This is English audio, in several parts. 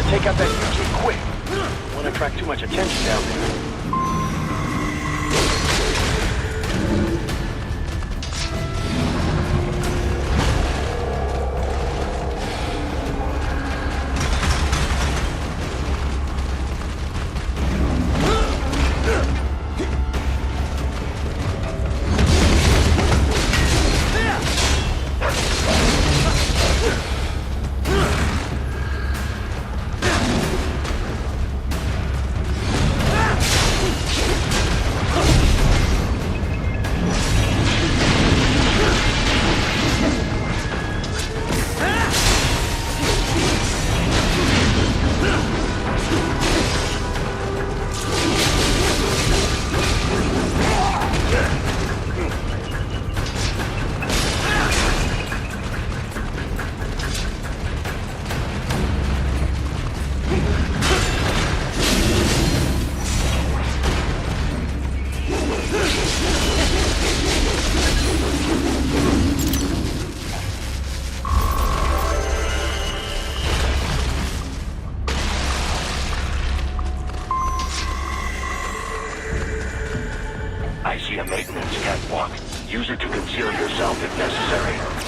Take out that UG quick. Won't attract too much attention down there. I see a maintenance catwalk. Use it to conceal yourself if necessary.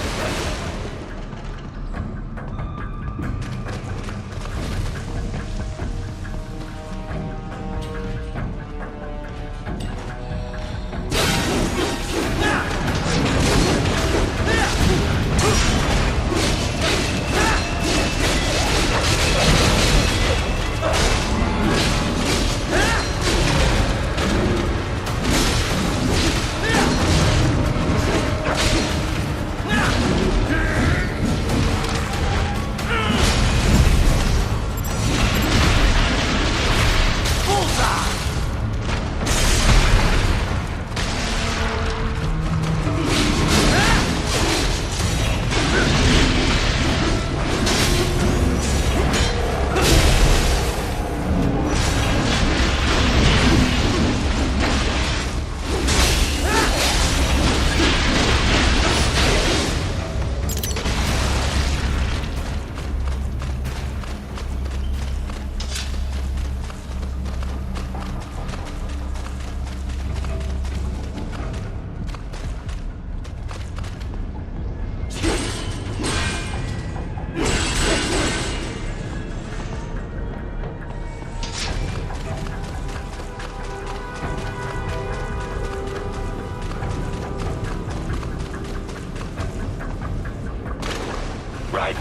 Right.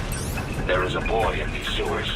There is a boy in these sewers.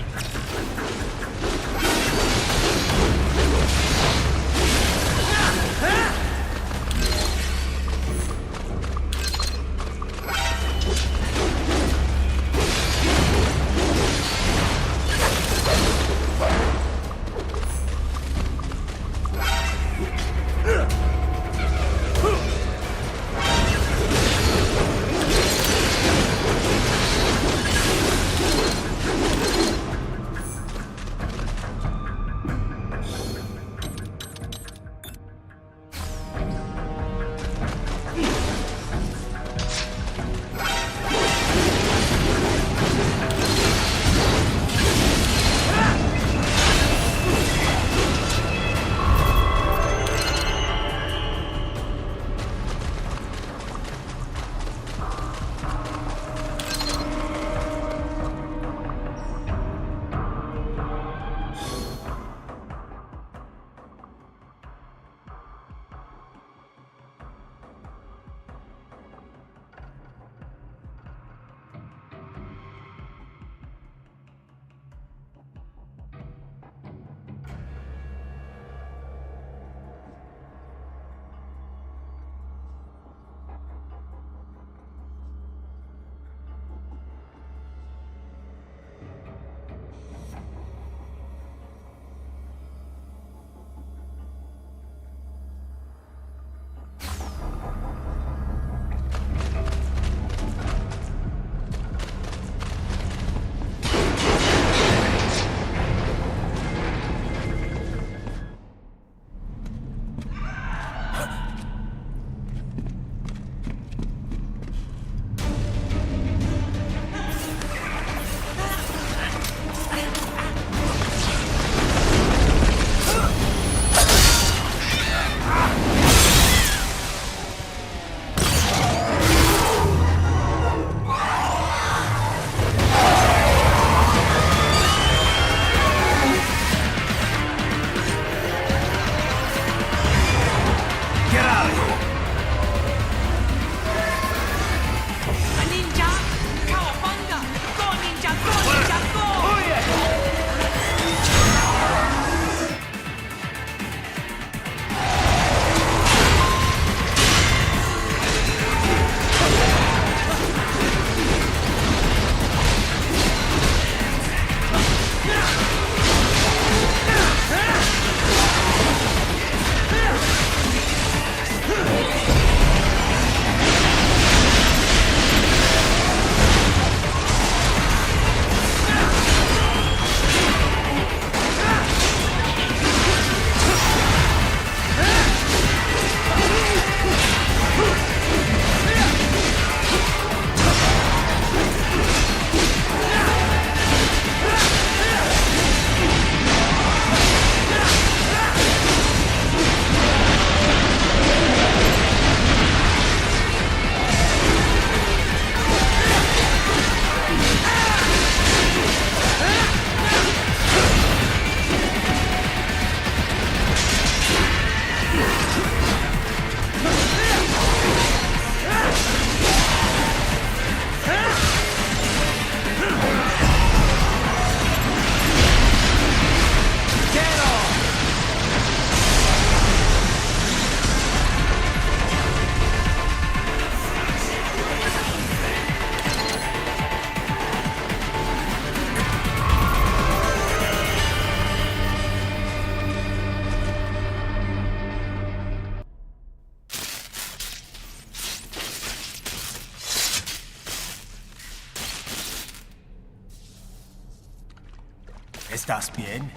¿Estás bien?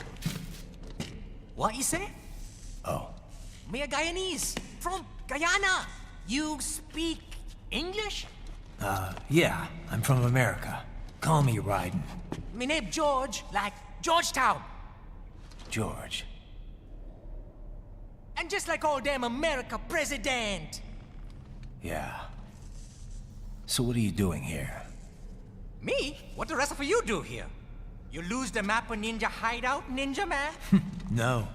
What you say? Oh. Me a Guyanese, from Guyana. You speak English? Yeah, I'm from America. Call me Raiden. Me name George, like Georgetown. George. And just like all damn America president. Yeah. So what are you doing here? Me? What the rest of you do here? You lose the map of Ninja Hideout, Ninja Man? No,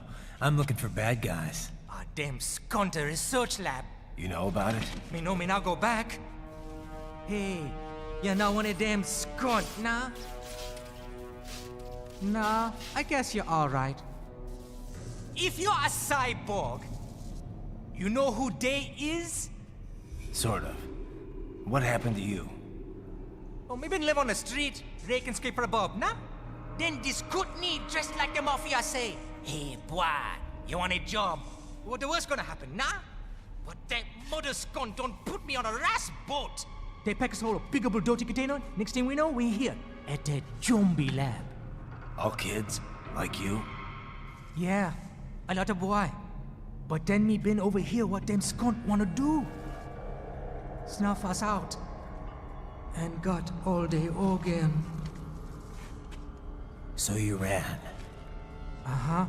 I'm looking for bad guys. Ah, damn Skunter research lab. You know about it? Me know me now go back. Hey, you're not one of them skunt, nah? Nah, I guess you're alright. If you're a cyborg, you know who they is? Sort of. What happened to you? Oh, me been live on the street, rake and scrape for a bob, nah? Then this Kootenai dressed like the mafia say, hey boy, you want a job? What the worst gonna happen, nah? But that mother skunt don't put me on a ras boat. They pack us all a big old dirty container. Next thing we know, we're here at the zombie lab. All kids? Like you? Yeah, a lot of boy. But then me been over here what them skunt wanna do. Snuff us out. And got all the organ. So you ran? Uh-huh.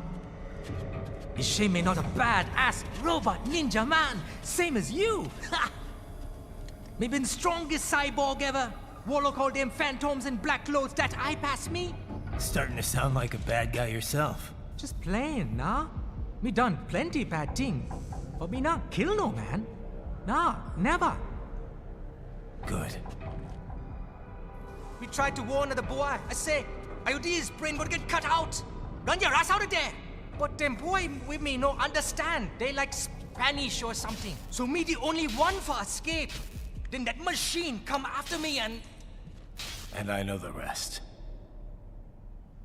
Is she me not a bad-ass robot ninja man, same as you? Ha! Me been strongest cyborg ever. Warlock all them phantoms in black clothes that eye pass me. Starting to sound like a bad guy yourself. Just playing, nah? Me done plenty bad thing. But me not kill no man. Nah, never. Good. We tried to warn the boy. I say, IOD's brain would get cut out. Run your ass out of there. But them boy with me no understand. They like Spanish or something. So me the only one for escape. Then that machine come after me and... And I know the rest.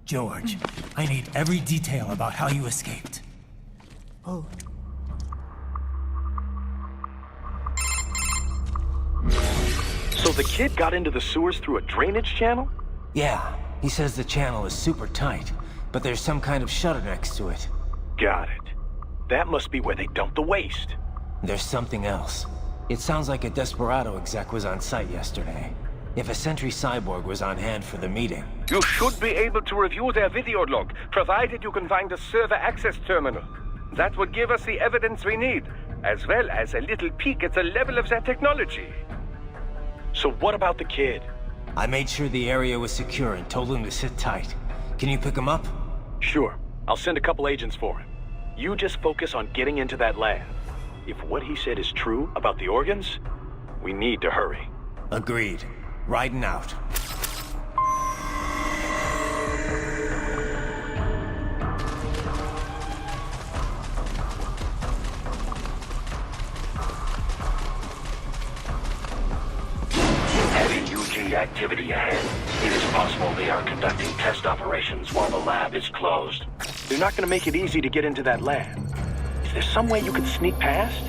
George, I need every detail about how you escaped. Oh. So the kid got into the sewers through a drainage channel? Yeah, he says the channel is super tight, but there's some kind of shutter next to it. Got it. That must be where they dump the waste. There's something else. It sounds like a Desperado exec was on site yesterday. If a Sentry Cyborg was on hand for the meeting. You should be able to review their video log, provided you can find a server access terminal. That would give us the evidence we need, as well as a little peek at the level of their technology. So what about the kid? I made sure the area was secure and told him to sit tight. Can you pick him up? Sure. I'll send a couple agents for him. You just focus on getting into that lab. If what he said is true about the organs, we need to hurry. Agreed. Riding out. Heavy UG activity ahead. It is possible they are conducting test operations while the lab is closed. They're not gonna make it easy to get into that lab. Is there some way you could sneak past?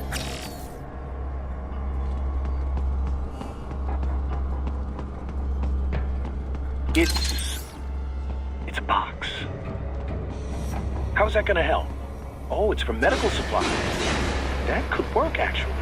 It's a box. How's that gonna help? Oh, it's for medical supplies. That could work, actually.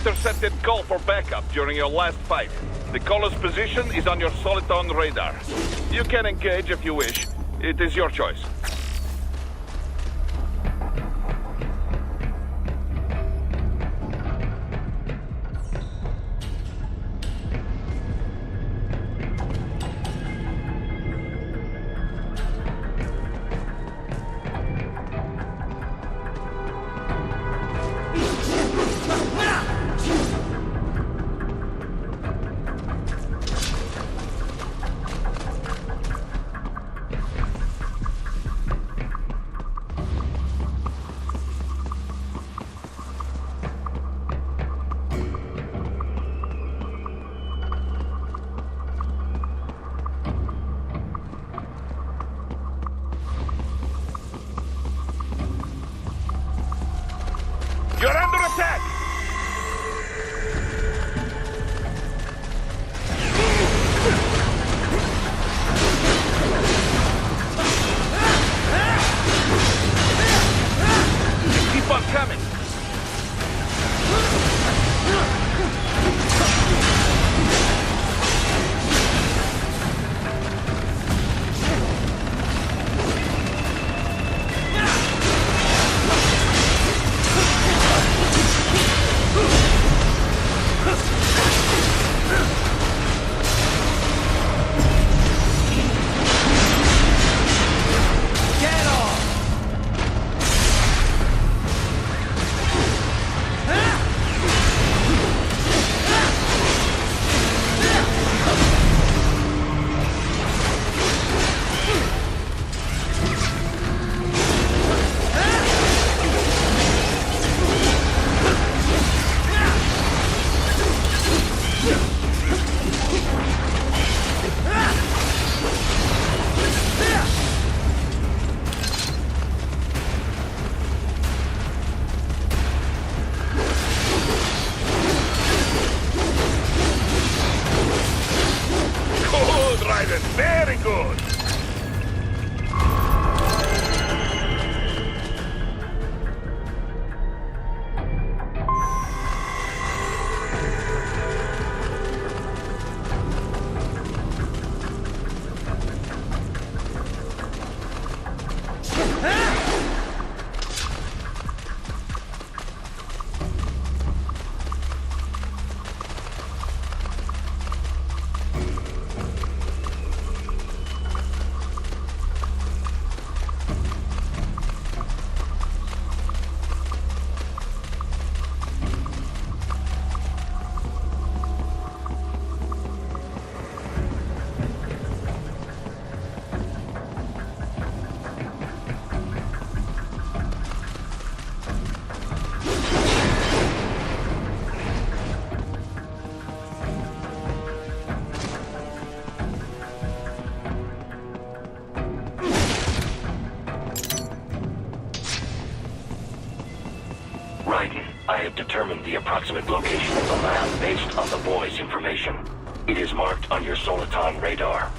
intercepted call for backup during your last fight. The caller's position is on your Soliton radar. You can engage if you wish. It is your choice. You're under attack! Keep on coming! Raiden, very good! I have determined the approximate location of the lab based on the boy's information. It is marked on your Soliton radar.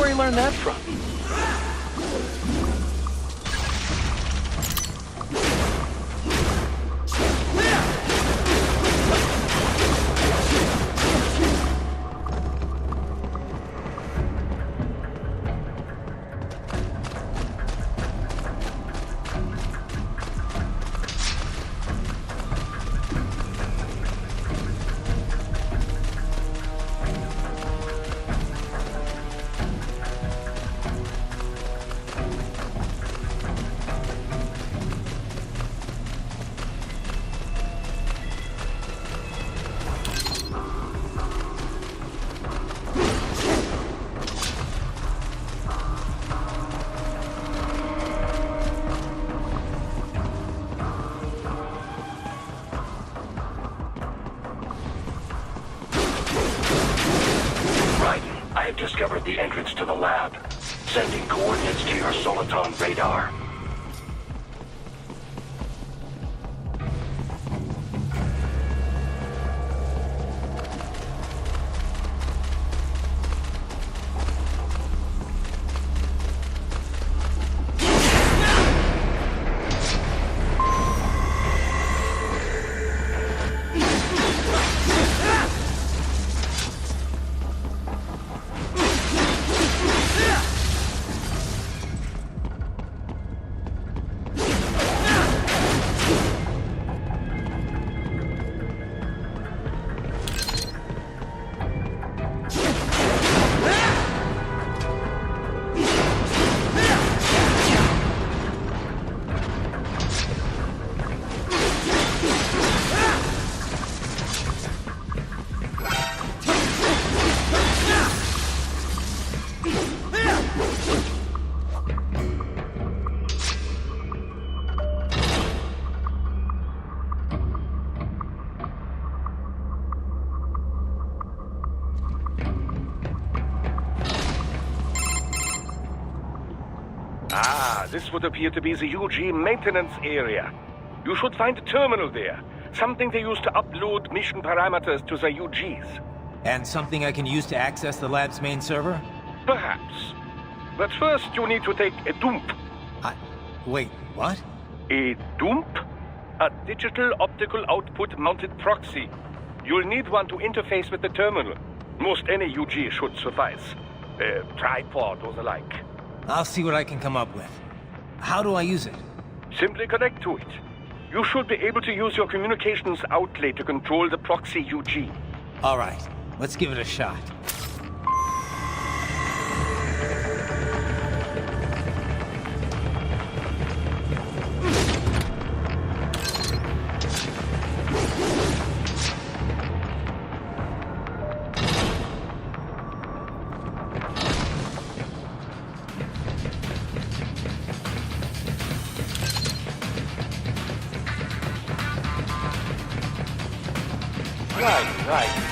he learn that from? Discovered the entrance to the lab. Sending coordinates to your Soliton radar. This would appear to be the UG maintenance area. You should find a terminal there. Something they use to upload mission parameters to the UGs. And something I can use to access the lab's main server? Perhaps. But first you need to take a dump. Wait, what? A dump? A digital optical output mounted proxy. You'll need one to interface with the terminal. Most any UG should suffice. A tripod or the like. I'll see what I can come up with. How do I use it? Simply connect to it. You should be able to use your communications outlet to control the proxy UG. All right, let's give it a shot.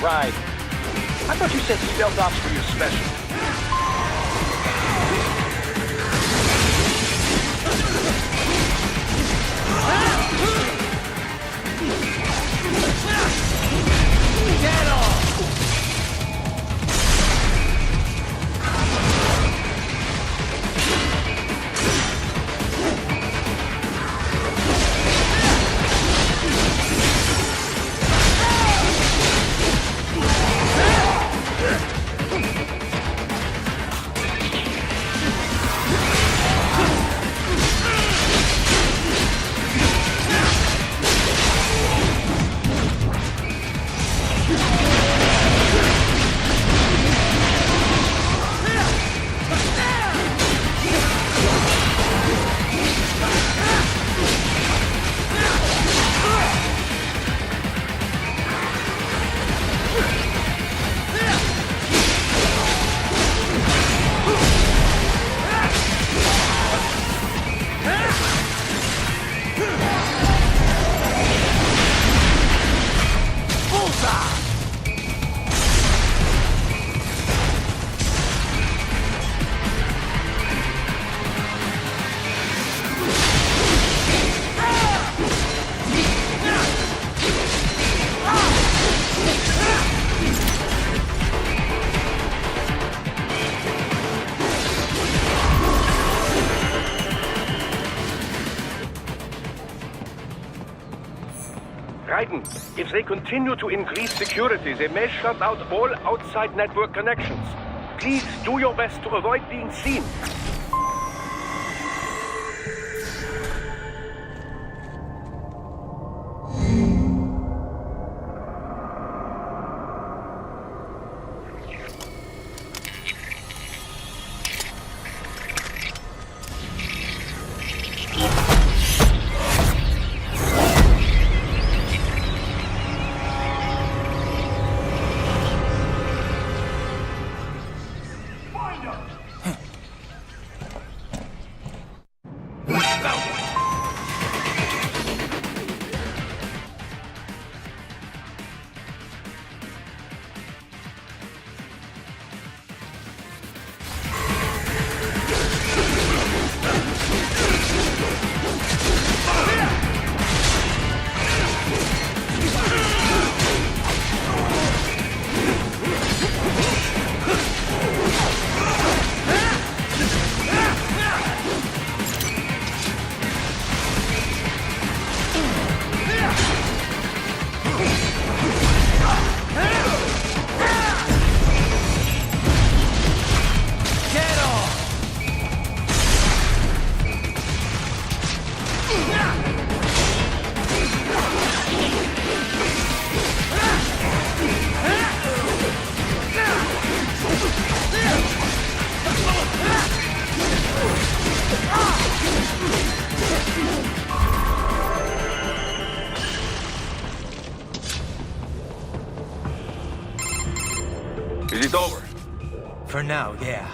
Right. I thought you said stealth ops were your specialty. Get off! Raiden, if they continue to increase security, they may shut out all outside network connections. Please do your best to avoid being seen. Is it over? For now, yeah.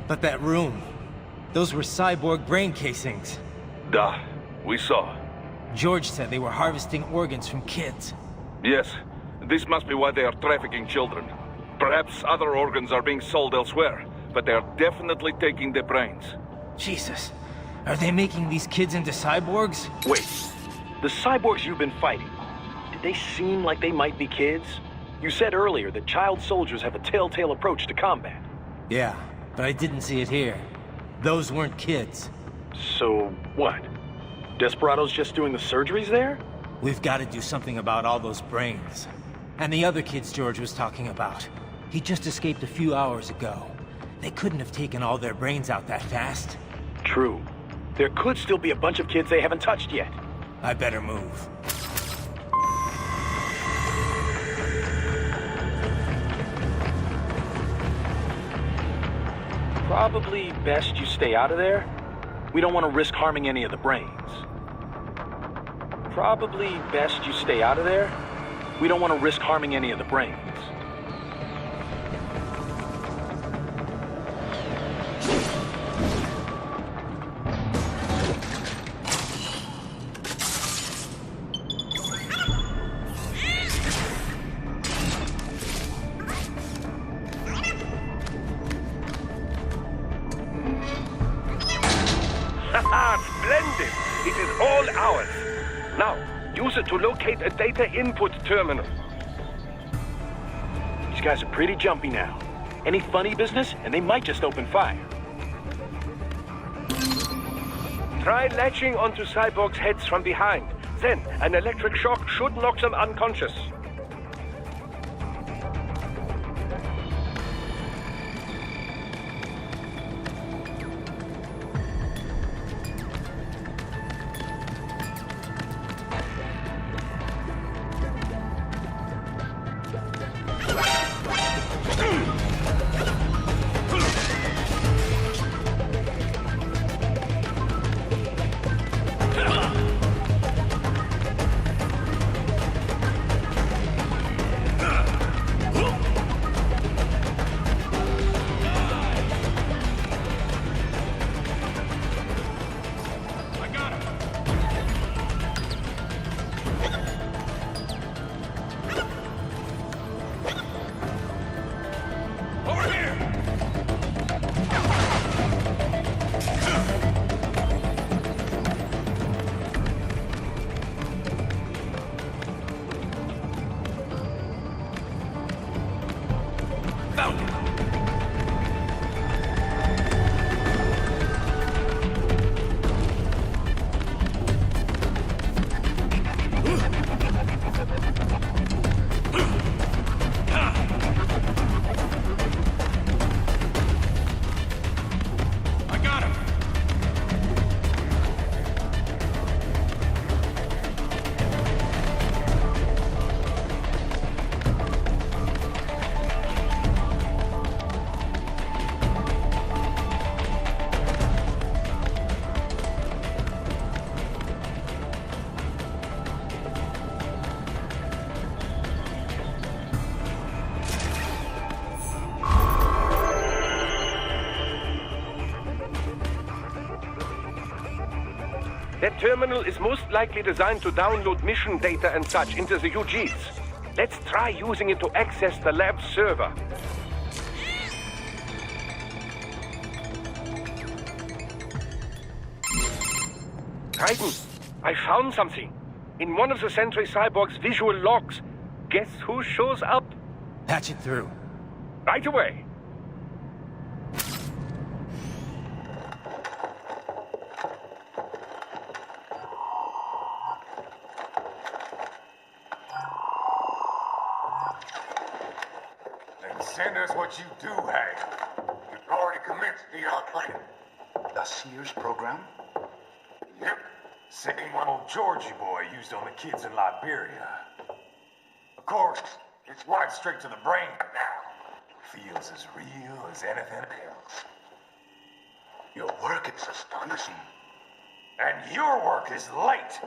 But that room, those were cyborg brain casings. Duh, we saw. George said they were harvesting organs from kids. Yes, this must be why they are trafficking children. Perhaps other organs are being sold elsewhere, but they are definitely taking the brains. Jesus, are they making these kids into cyborgs? Wait, the cyborgs you've been fighting, did they seem like they might be kids? You said earlier that child soldiers have a telltale approach to combat. Yeah, but I didn't see it here. Those weren't kids. So, what? Desperado's just doing the surgeries there? We've got to do something about all those brains. And the other kids George was talking about. He just escaped a few hours ago. They couldn't have taken all their brains out that fast. True. There could still be a bunch of kids they haven't touched yet. I better move. Probably best you stay out of there. We don't want to risk harming any of the brains. Probably best you stay out of there. We don't want to risk harming any of the brains. Splendid! It is all ours. Now, use it to locate a data input terminal. These guys are pretty jumpy now. Any funny business, and they might just open fire. Try latching onto cyborgs' heads from behind. Then, an electric shock should knock them unconscious. That terminal is most likely designed to download mission data and such into the UGs. Let's try using it to access the lab server. Raiden, I found something. In one of the Sentry Cyborg's visual logs. Guess who shows up? Patch it through. Right away. Then send us what you do have. We've already commenced the plan. The Sears program? Yep. Same one old Georgie boy used on the kids in Liberia. Of course, it's right straight to the brain now. Feels as real as anything else. Your work is astonishing. And your work is late.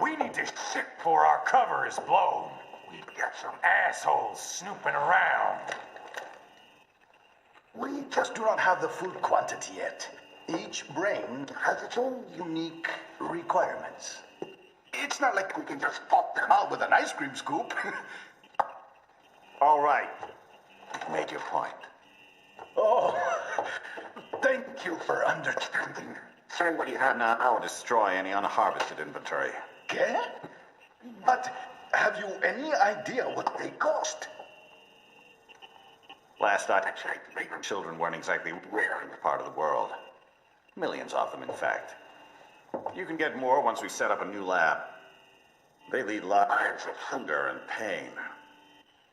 We need to shit before our cover is blown. We've got some assholes snooping around. We just do not have the full quantity yet. Each brain has its own unique requirements. It's not like we can just pop them out with an ice cream scoop. All right. Make your point. Oh, thank you for understanding. Send what you have now. I'll destroy any unharvested inventory. Okay? But have you any idea what they cost? Last I checked, children weren't exactly rare in this part of the world. Millions of them, in fact. You can get more once we set up a new lab. They lead lives of hunger and pain.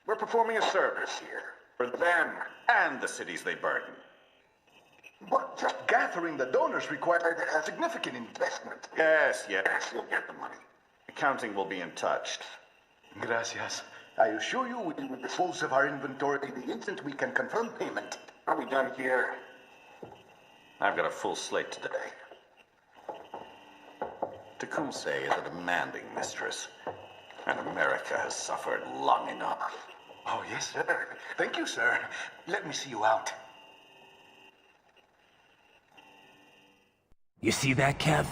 We're performing a service here for them and the cities they burden. But just gathering the donors required a significant investment. Yes, you'll get the money. Accounting will be in touch. Gracias. I assure you we will dispose of our inventory the instant we can confirm payment. Are we done here? I've got a full slate today. Tecumseh is a demanding mistress, and America has suffered long enough. Oh, yes, sir. Thank you, sir. Let me see you out. You see that, Kev?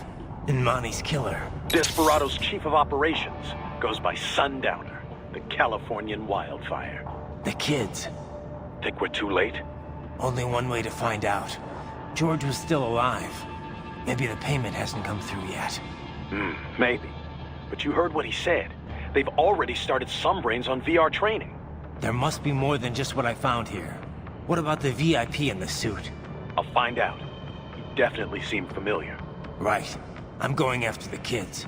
Inmani's killer. Desperado's chief of operations goes by Sundowner, the Californian wildfire. The kids. Think we're too late? Only one way to find out. George was still alive. Maybe the payment hasn't come through yet. Maybe. But you heard what he said. They've already started some brains on VR training. There must be more than just what I found here. What about the VIP in the suit? I'll find out. You definitely seem familiar. Right. I'm going after the kids.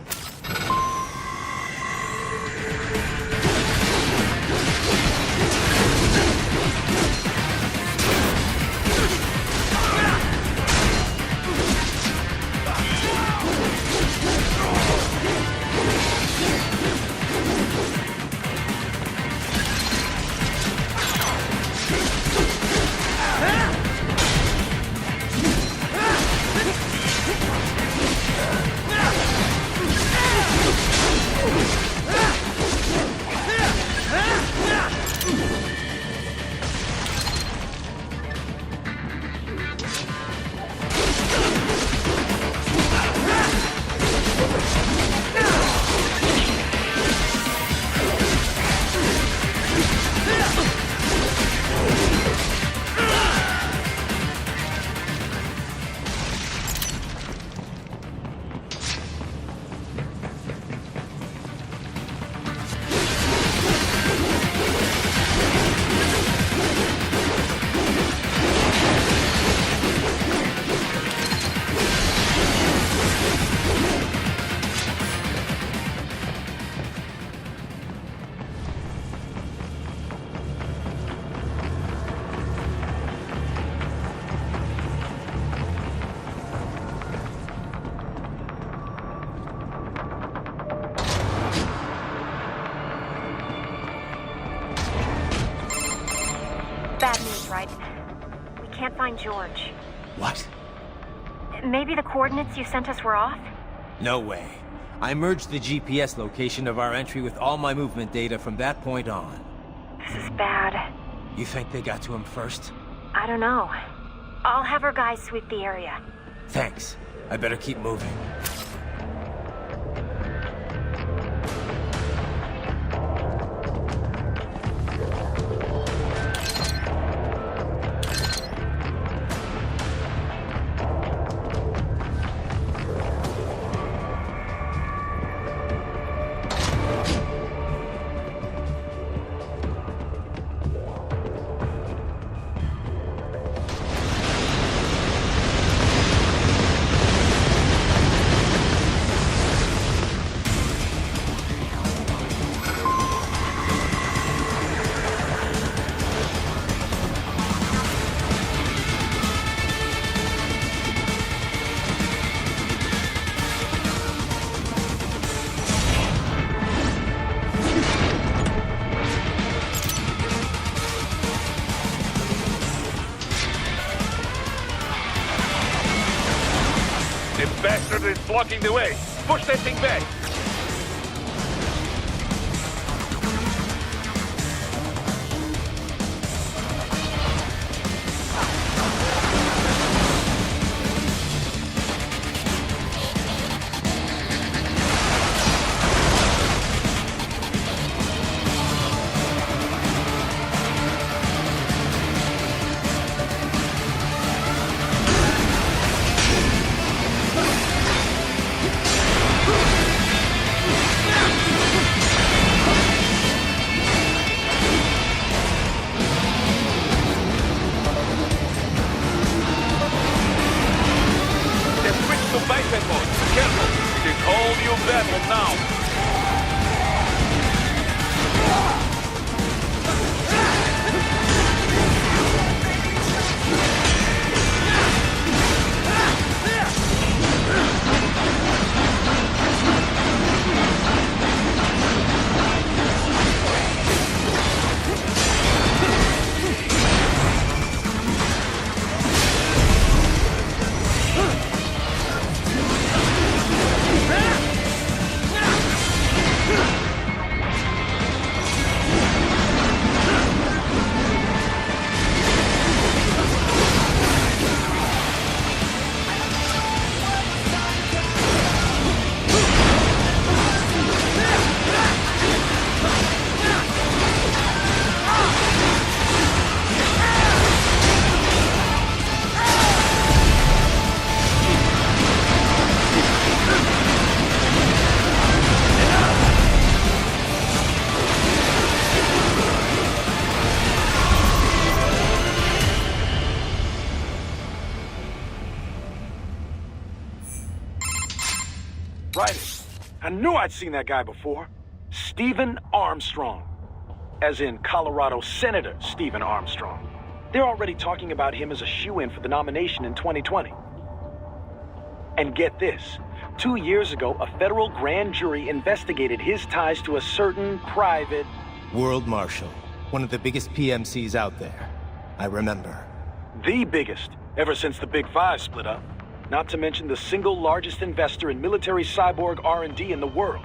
Bad news, Raiden. We can't find George. What? Maybe the coordinates you sent us were off? No way. I merged the GPS location of our entry with all my movement data from that point on. This is bad. You think they got to him first? I don't know. I'll have our guys sweep the area. Thanks. I better keep moving. bastard is blocking the way. Push that thing back. I knew I'd seen that guy before. Stephen Armstrong. As in Colorado Senator Stephen Armstrong. They're already talking about him as a shoo-in for the nomination in 2020. And get this. 2 years ago, a federal grand jury investigated his ties to a certain private... World Marshal. One of the biggest PMCs out there. I remember. The biggest, ever since the Big Five split up. Not to mention the single largest investor in military cyborg R&D in the world.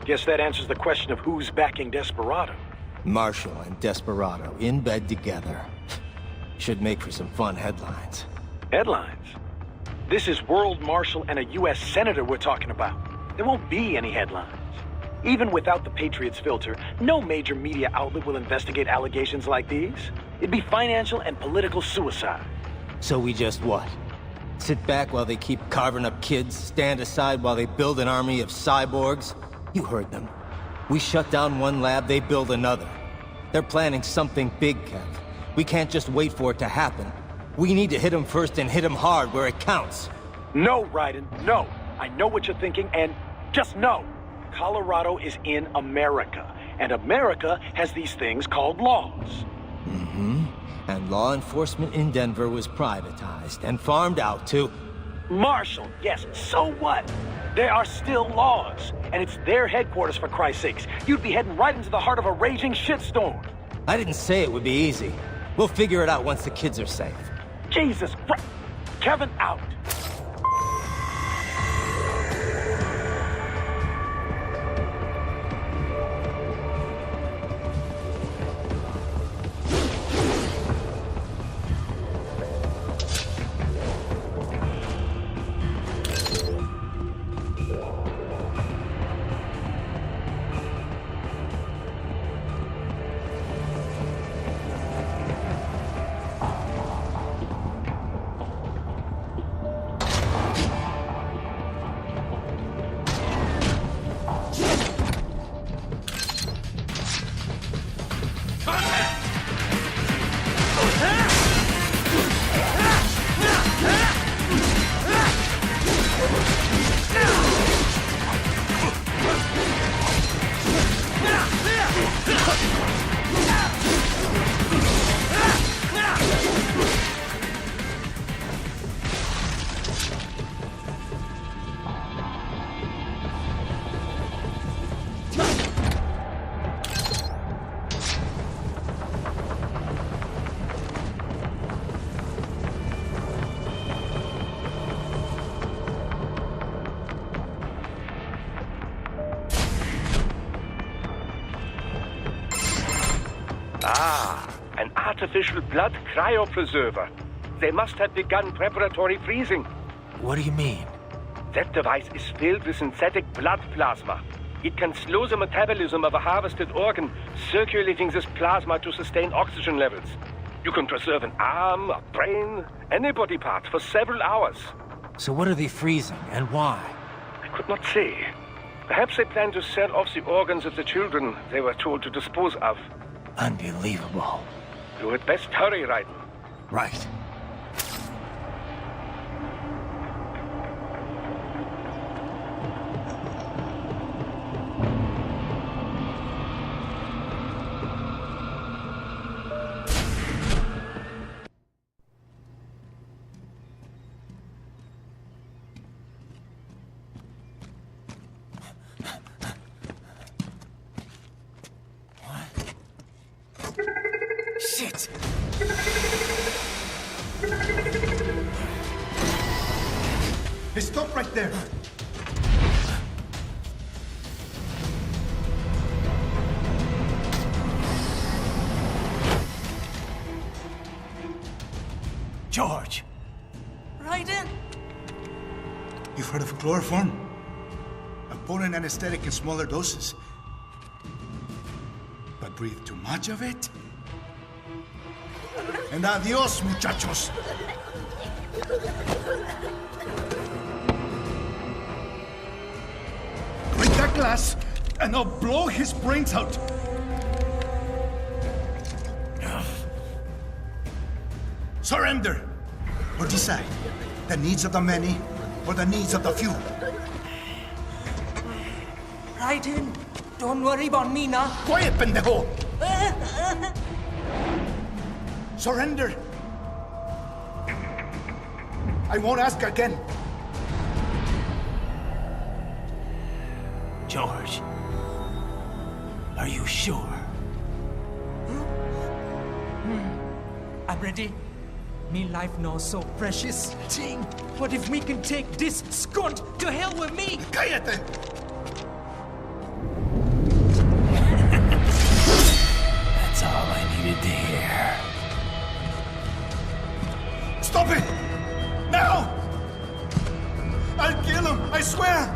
Guess that answers the question of who's backing Desperado. Marshall and Desperado in bed together. Should make for some fun headlines. Headlines? This is World Marshal and a U.S. Senator we're talking about. There won't be any headlines. Even without the Patriots filter, no major media outlet will investigate allegations like these. It'd be financial and political suicide. So we just what? Sit back while they keep carving up kids, stand aside while they build an army of cyborgs? You heard them. We shut down one lab, they build another. They're planning something big, Kev. We can't just wait for it to happen. We need to hit them first and hit them hard where it counts. No, Raiden, no. I know what you're thinking, and just know. Colorado is in America, and America has these things called laws. Mm-hmm. And law enforcement in Denver was privatized and farmed out to... Marshall, yes, so what? There are still laws, and it's their headquarters, for Christ's sakes. You'd be heading right into the heart of a raging shitstorm. I didn't say it would be easy. We'll figure it out once the kids are safe. Jesus Christ. Kevin out. artificial blood cryopreserver. They must have begun preparatory freezing. What do you mean? That device is filled with synthetic blood plasma. It can slow the metabolism of a harvested organ, circulating this plasma to sustain oxygen levels. You can preserve an arm, a brain, any body part for several hours. So what are they freezing, and why? I could not say. Perhaps they plan to sell off the organs of the children they were told to dispose of. Unbelievable. You had best hurry, Raiden. Right. Shit! Hey, stop right there! George! Raiden? You've heard of chloroform? A potent anesthetic in smaller doses. But breathe too much of it? And adios, muchachos! Break that glass, and I'll blow his brains out! Surrender! Or decide, the needs of the many, or the needs of the few. Raiden, don't worry about me now. Quiet, pendejo! Surrender! I won't ask again. George, are you sure? I'm ready. Me life now so precious. Ting, what if we can take this skunt to hell with me? Cállate! That's all I needed to hear. Stop it! Now! I'll kill him, I swear!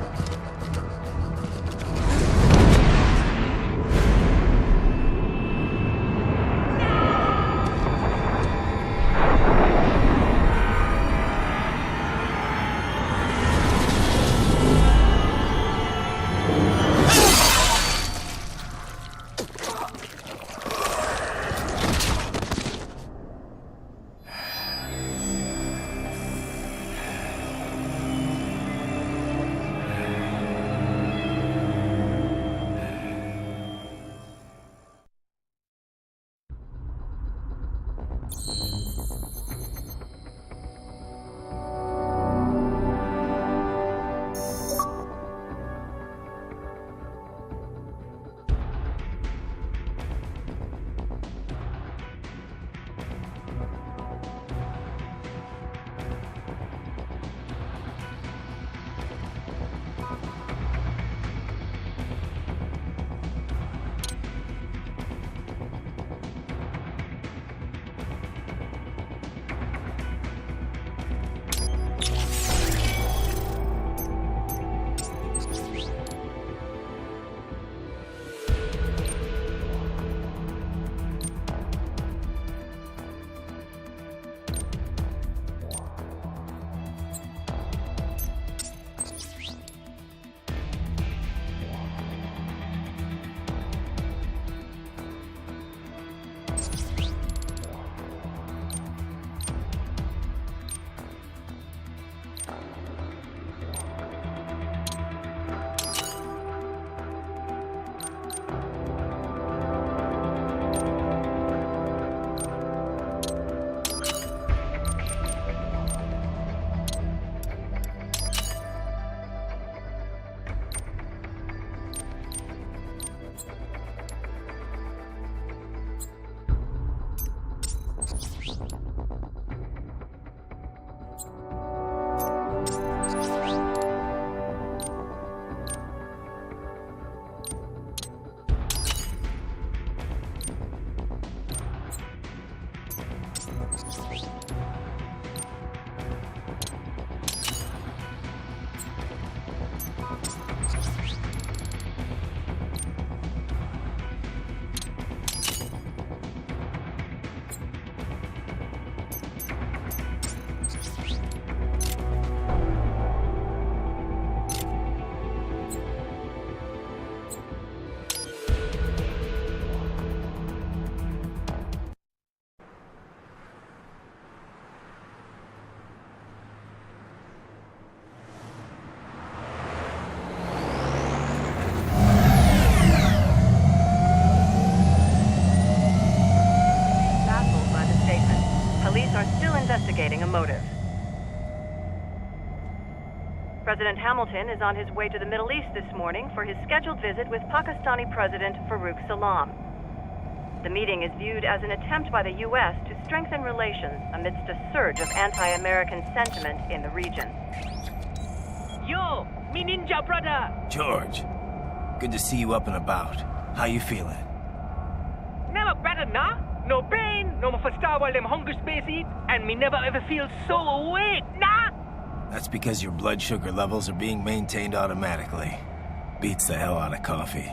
President Hamilton is on his way to the Middle East this morning for his scheduled visit with Pakistani President Farouk Salam. The meeting is viewed as an attempt by the U.S. to strengthen relations amidst a surge of anti-American sentiment in the region. Yo, me ninja brother! George, good to see you up and about. How you feeling? Never better, nah? No pain, no more for star while them hunger space eat, and me never ever feel so awake, nah? That's because your blood sugar levels are being maintained automatically. Beats the hell out of coffee.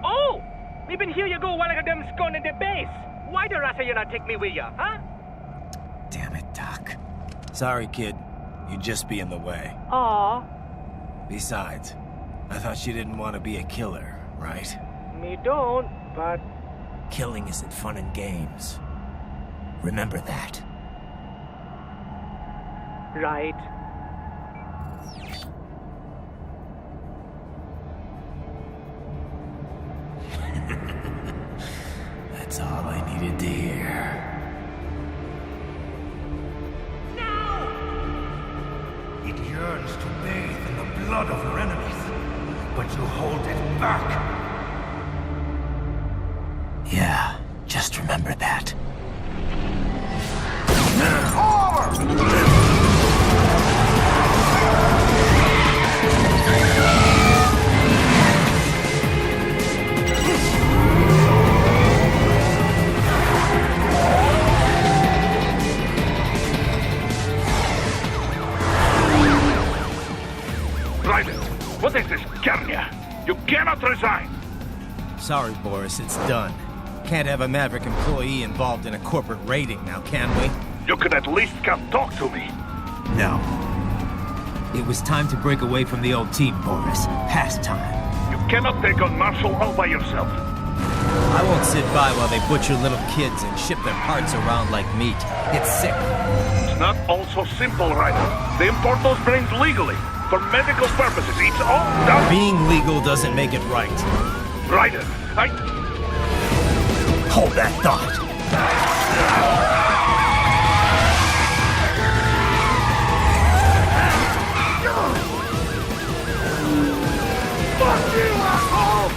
Oh! Me been here you go while I got them scone in the base. Why the rasta you not take me with ya, huh? Damn it, Doc. Sorry, kid. You'd just be in the way. Aw. Besides, I thought you didn't want to be a killer, right? Me don't, but... Killing isn't fun and games. Remember that. Right. That's all I needed to hear. It yearns to bathe in the blood of your enemies, but you hold it back. Yeah, just remember that. Raiden, what is this, Garnia? You cannot resign! Sorry, Boris, it's done. Can't have a Maverick employee involved in a corporate raiding now, can we? You could at least come talk to me. No. It was time to break away from the old team, Boris. Past time. You cannot take on Marshall all by yourself. I won't sit by while they butcher little kids and ship their parts around like meat. It's sick. It's not all so simple, Raiden. They import those brains legally. For medical purposes, it's all done. Being legal doesn't make it right. Raiden, Hold that thought. Fuck you, asshole!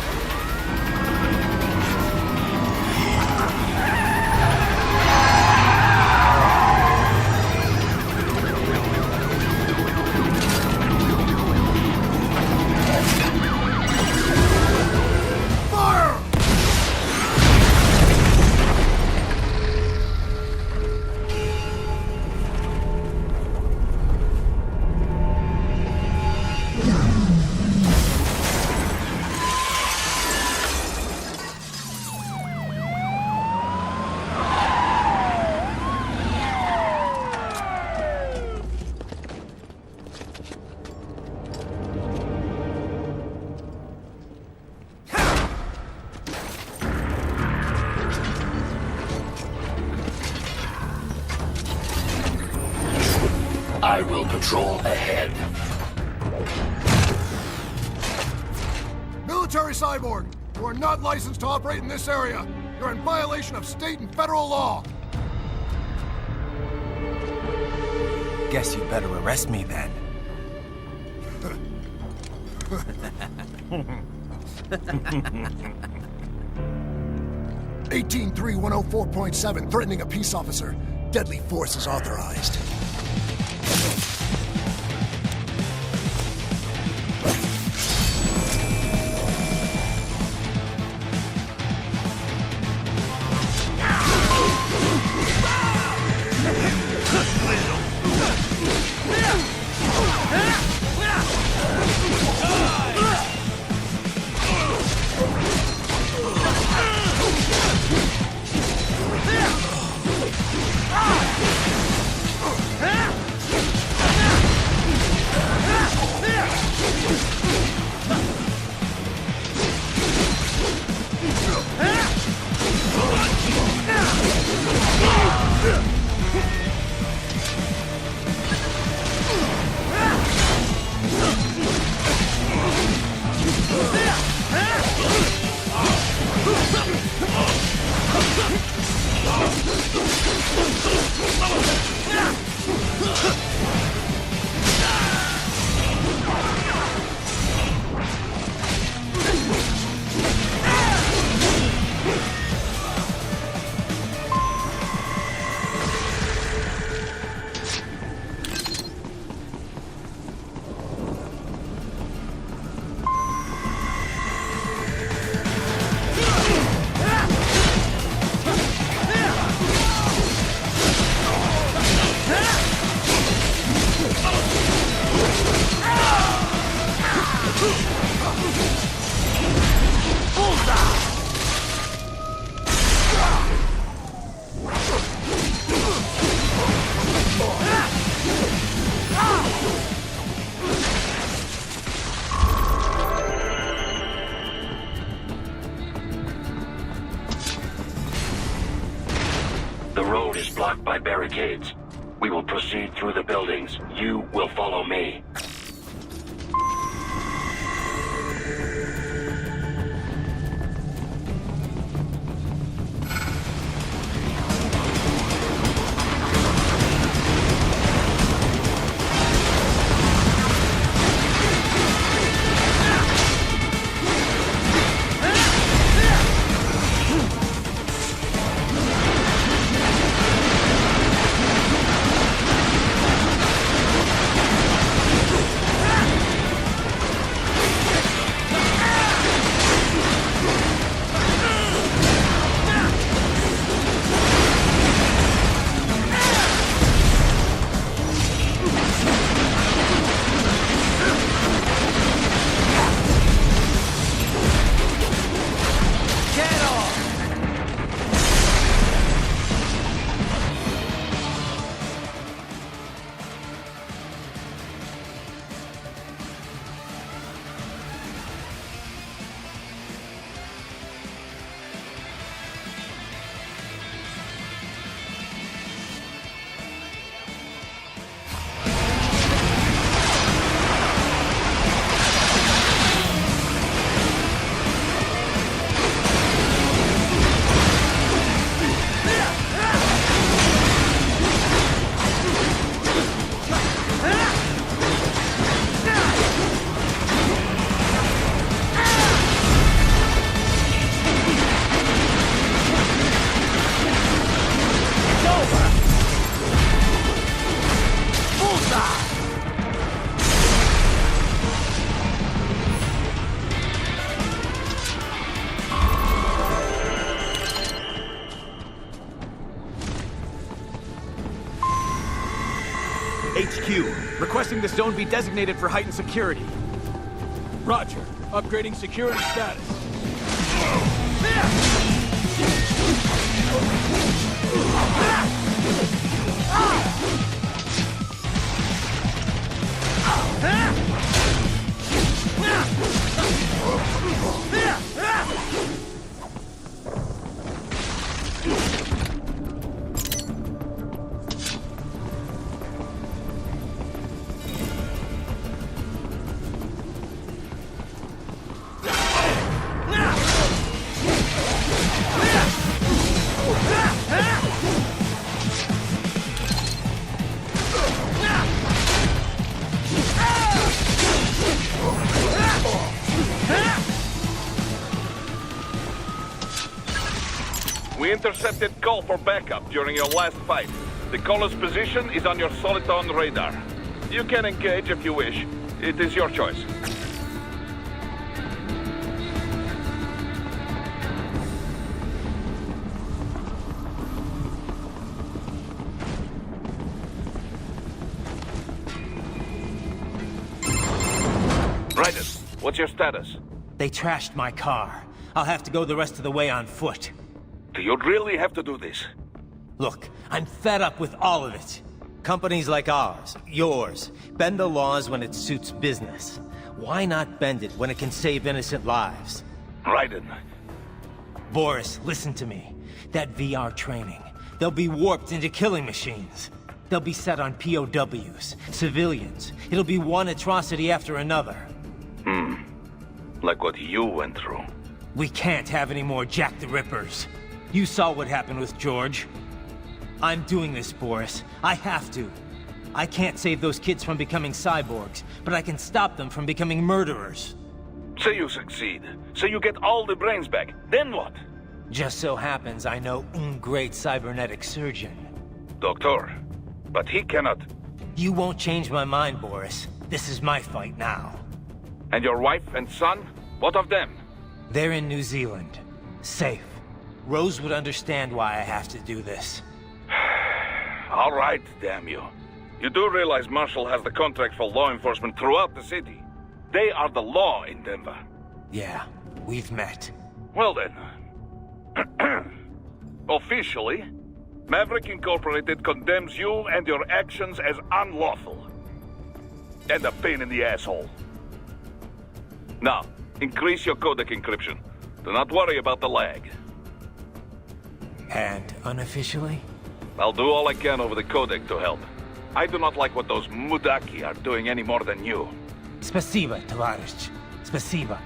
I will patrol ahead. Military cyborg, you are not licensed to operate in this area. You're in violation of state and federal law. Guess you'd better arrest me then. 183-104.7, threatening a peace officer. Deadly force is authorized. barricades. We will proceed through the buildings. You will follow me. HQ, requesting the zone be designated for heightened security. Roger. Upgrading security status. We intercepted call for backup during your last fight. The caller's position is on your Soliton radar. You can engage if you wish. It is your choice. Raiden, what's your status? They trashed my car. I'll have to go the rest of the way on foot. Do you really have to do this? Look, I'm fed up with all of it. Companies like ours, yours, bend the laws when it suits business. Why not bend it when it can save innocent lives? Raiden. Boris, listen to me. That VR training, they'll be warped into killing machines. They'll be set on POWs, civilians. It'll be one atrocity after another. Like what you went through. We can't have any more Jack the Rippers. You saw what happened with George. I'm doing this, Boris. I have to. I can't save those kids from becoming cyborgs, but I can stop them from becoming murderers. Say you succeed. Say you get all the brains back. Then what? Just so happens I know a great cybernetic surgeon. Doctor, but he cannot... You won't change my mind, Boris. This is my fight now. And your wife and son? What of them? They're in New Zealand. Safe. Rose would understand why I have to do this. All right, damn you. You do realize Marshall has the contract for law enforcement throughout the city. They are the law in Denver. Yeah, we've met. Well then. Officially, Maverick Incorporated condemns you and your actions as unlawful. And a pain in the asshole. Now, increase your codec encryption. Do not worry about the lag. And unofficially? I'll do all I can over the codec to help. I do not like what those mudaki are doing any more than you. Спасибо, товарищ. Спасибо.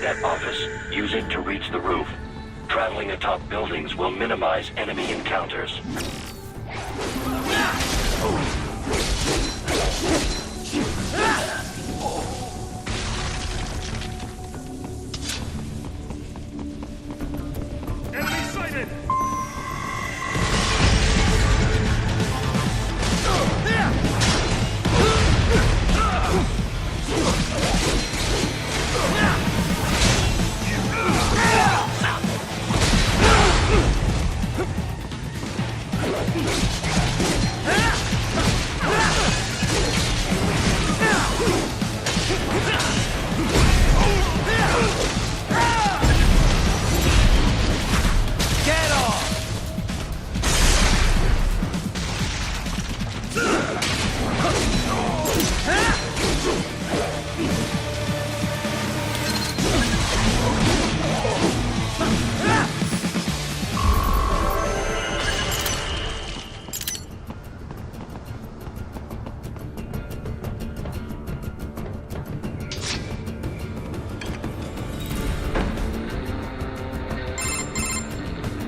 That office. Use it to reach the roof. Traveling atop buildings will minimize enemy encounters. Enemy sighted!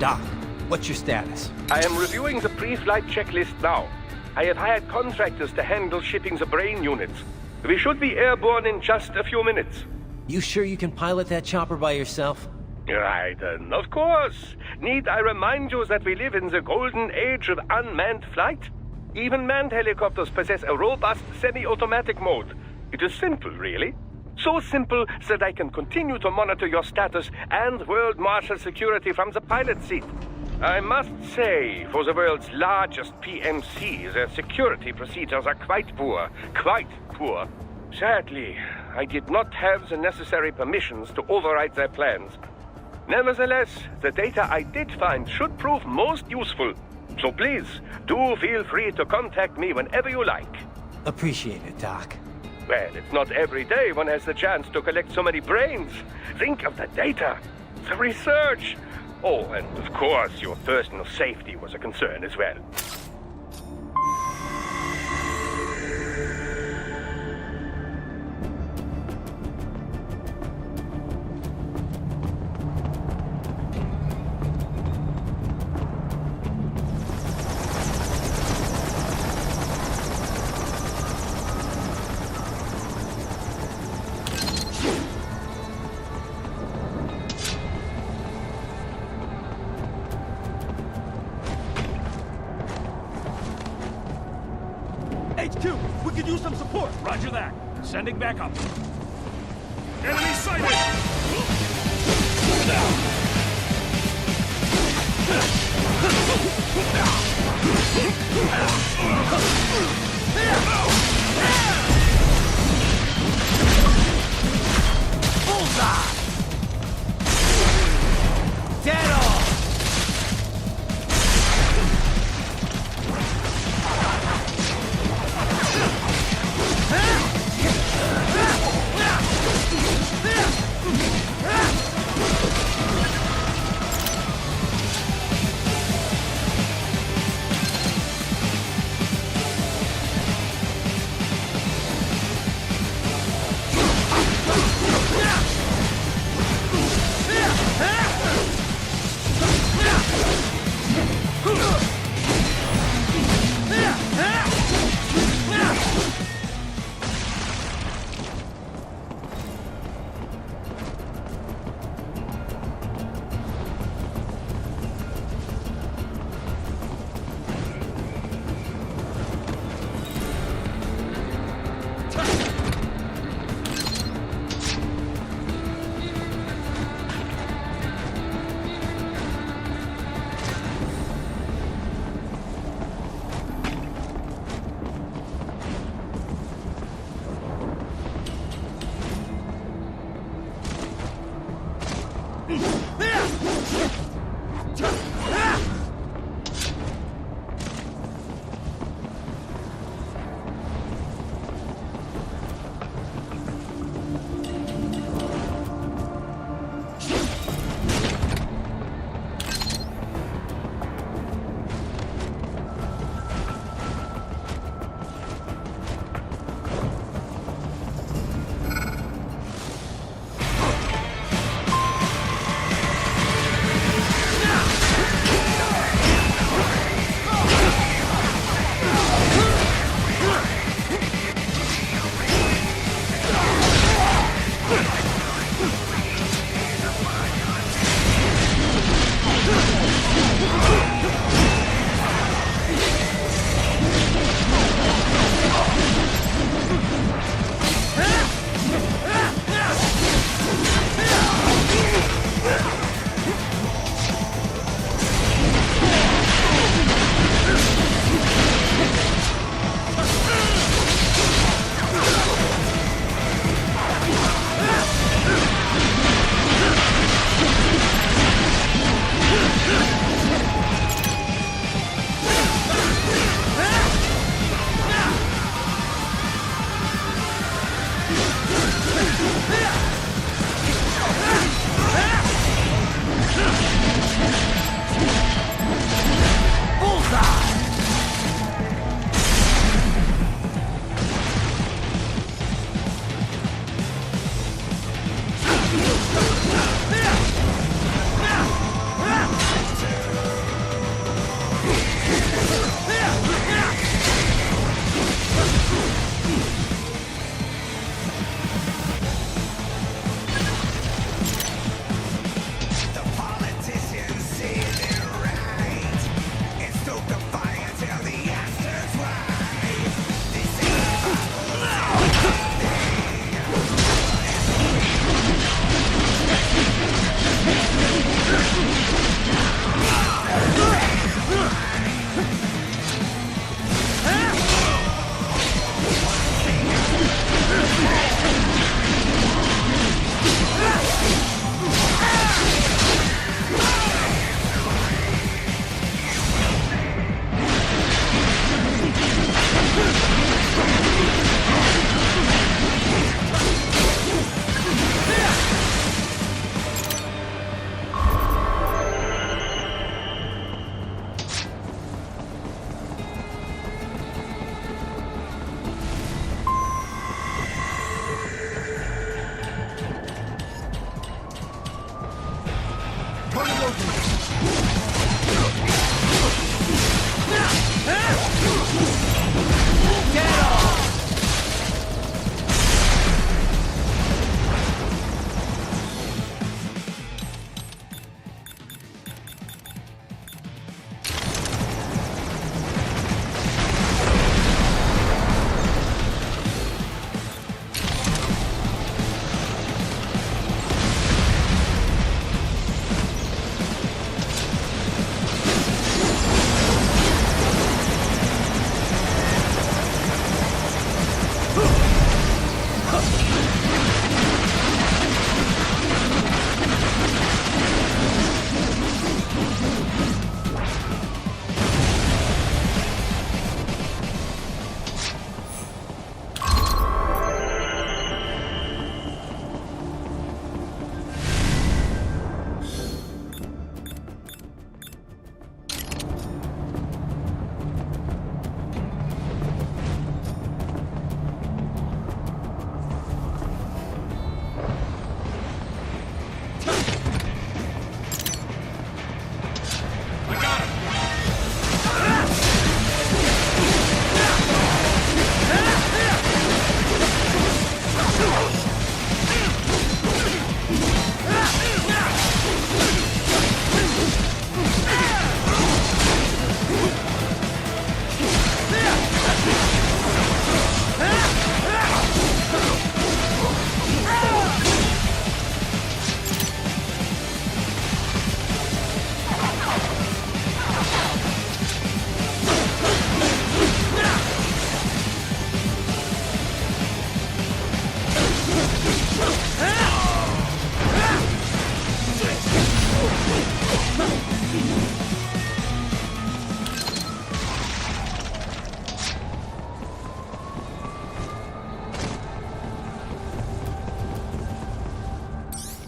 Doc, what's your status? I am reviewing the pre-flight checklist now. I have hired contractors to handle shipping the brain units. We should be airborne in just a few minutes. You sure you can pilot that chopper by yourself? Raiden, of course. Need I remind you that we live in the golden age of unmanned flight? Even manned helicopters possess a robust semi-automatic mode. It is simple, really. So simple that I can continue to monitor your status and world marshal security from the pilot seat. I must say, for the world's largest PMC, their security procedures are quite poor. Quite poor. Sadly, I did not have the necessary permissions to override their plans. Nevertheless, the data I did find should prove most useful. So please, do feel free to contact me whenever you like. Appreciate it, Doc. Well, it's not every day one has the chance to collect so many brains. Think of the data, the research. Oh, and of course, your personal safety was a concern as well. HQ, we could use some support. Roger that. Sending backup. Enemy sighted! Bullseye! Dead on!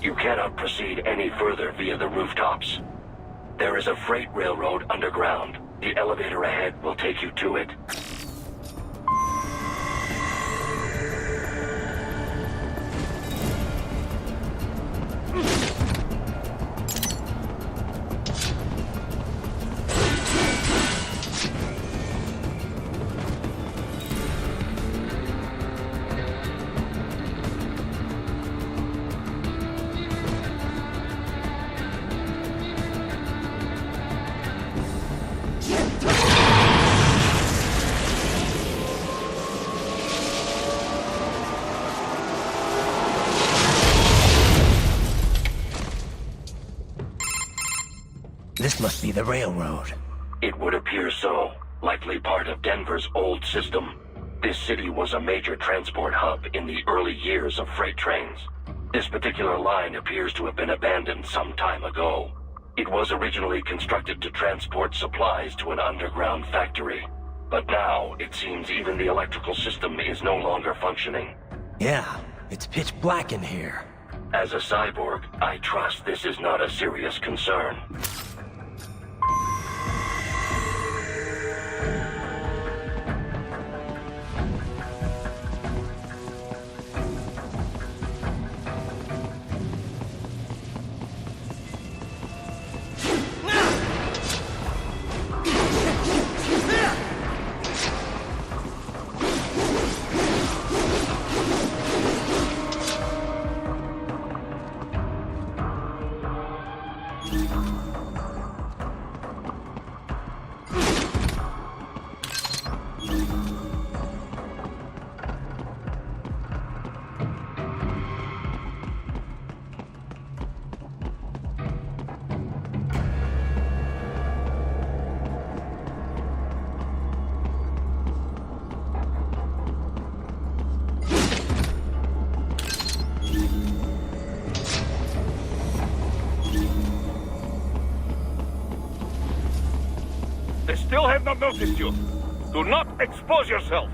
You cannot proceed any further via the rooftops. There is a freight railroad underground. The elevator ahead will take you to it. This must be the railroad. It would appear so. Likely part of Denver's old system. This city was a major transport hub in the early years of freight trains. This particular line appears to have been abandoned some time ago. It was originally constructed to transport supplies to an underground factory. But now, it seems even the electrical system is no longer functioning. Yeah, it's pitch black in here. As a cyborg, I trust this is not a serious concern. They still have not noticed you. Do not expose yourself.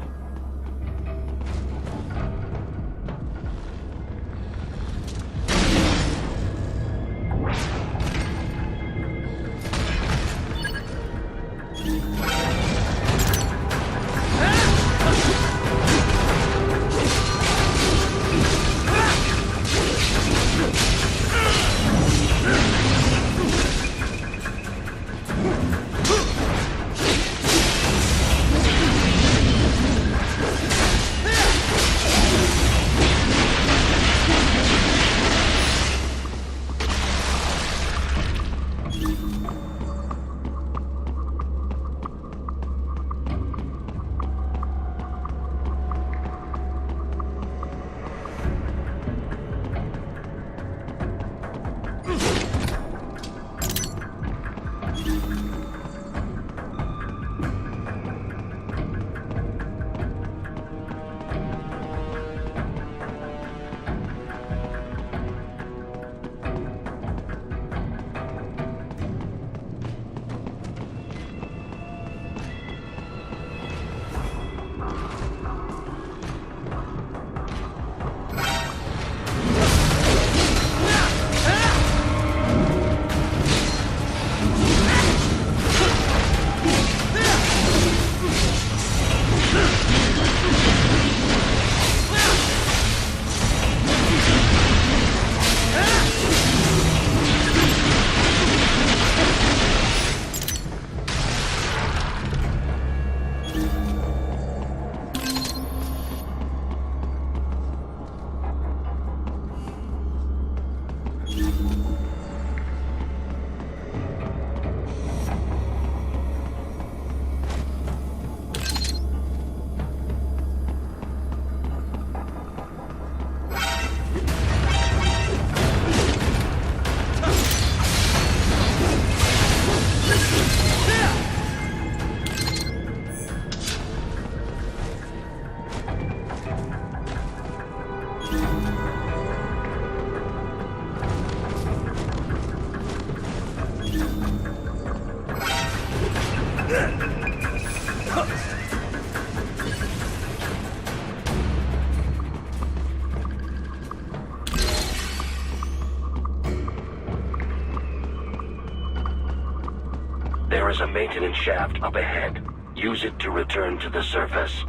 is a maintenance shaft up ahead. Use it to return to the surface.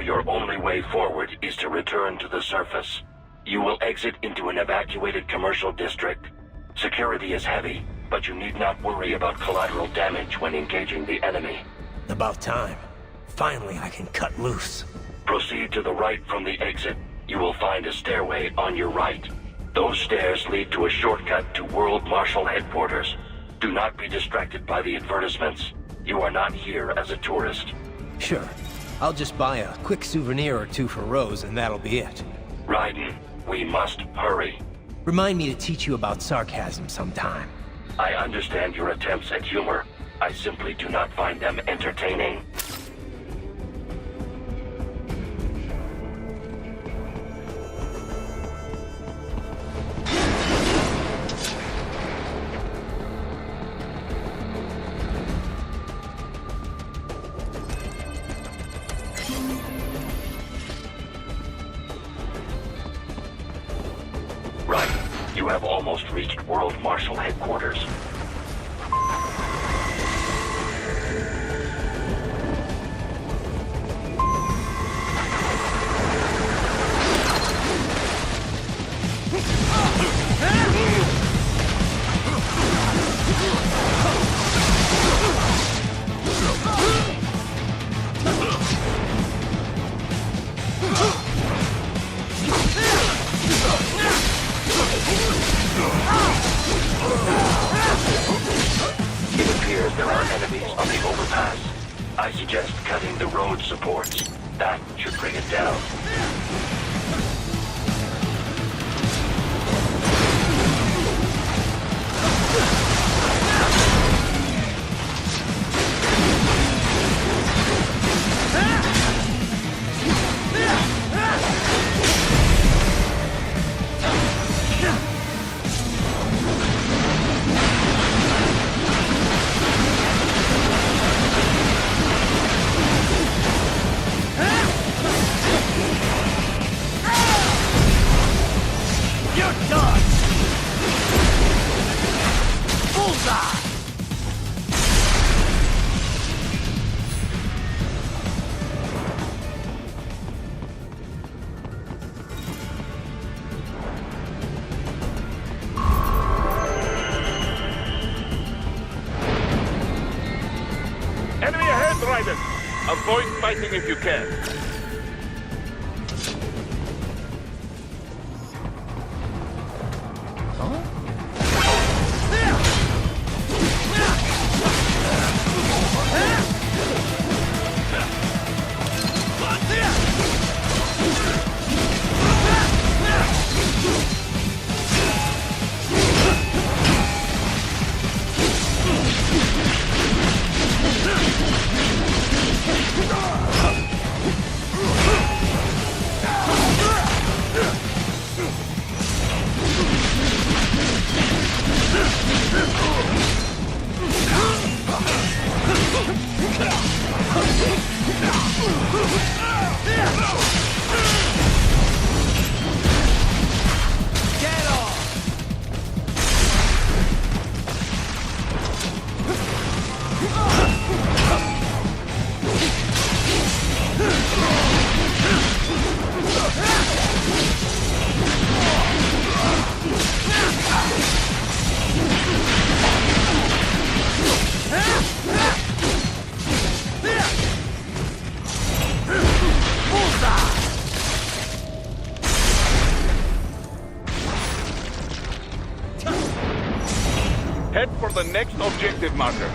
Your only way forward is to return to the surface. You will exit into an evacuated commercial district. Security is heavy, but you need not worry about collateral damage when engaging the enemy. About time. Finally, I can cut loose. Proceed to the right from the exit. You will find a stairway on your right. Those stairs lead to a shortcut to World Marshal Headquarters. Do not be distracted by the advertisements. You are not here as a tourist. Sure. I'll just buy a quick souvenir or two for Rose, and that'll be it. Raiden, we must hurry. Remind me to teach you about sarcasm sometime. I understand your attempts at humor. I simply do not find them entertaining. You have almost reached World Marshal Headquarters. It appears there are enemies on the overpass. I suggest cutting the road supports. That should bring it down. Enemy ahead, Raiden! Avoid fighting if you can. the next objective marker.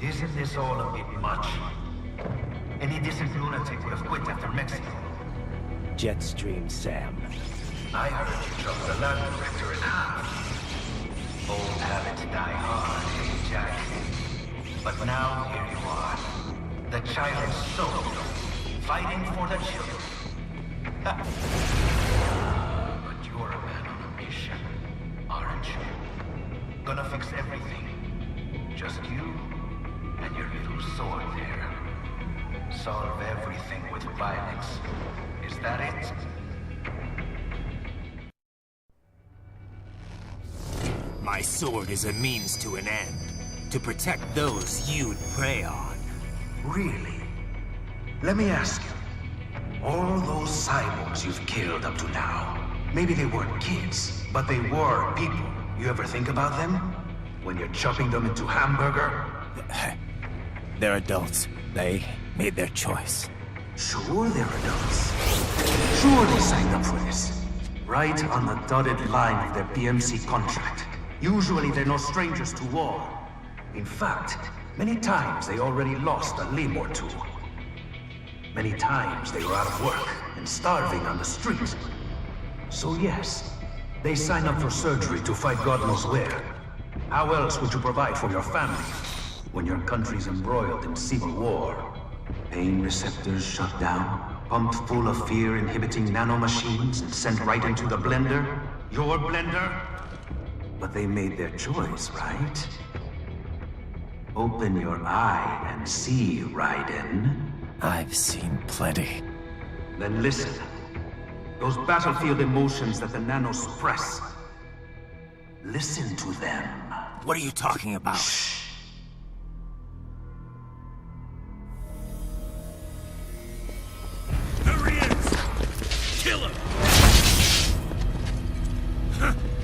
Isn't this all a bit much? Any decent lunatic would have quit after Mexico. Jetstream, Sam. I heard you chopped the land director in half. Old habits die hard, eh, Jack? But now here you are. The child's soul, fighting for the children. But you're a man on a mission, aren't you? Gonna fix everything. Just you and your little sword there. Solve everything with violence. Is that it? My sword is a means to an end. To protect those you'd prey on. Really? Let me ask you. All those cyborgs you've killed up to now, maybe they weren't kids, but they were people. You ever think about them? When you're chopping them into hamburger? They're adults. They made their choice. Sure they're adults. Sure they signed up for this. Right on the dotted line of their PMC contract. Usually they're no strangers to war. In fact, many times they already lost a limb or two. Many times they were out of work and starving on the street. So yes, they sign up for surgery to fight God knows where. How else would you provide for your family when your country's embroiled in civil war? Pain receptors shut down, pumped full of fear-inhibiting nanomachines and sent right into the blender? Your blender? But they made their choice, right? Open your eye and see, Raiden. I've seen plenty. Then listen. Those battlefield emotions that the nanos suppress. Listen to them. What are you talking about? Shh. There he is! Kill him!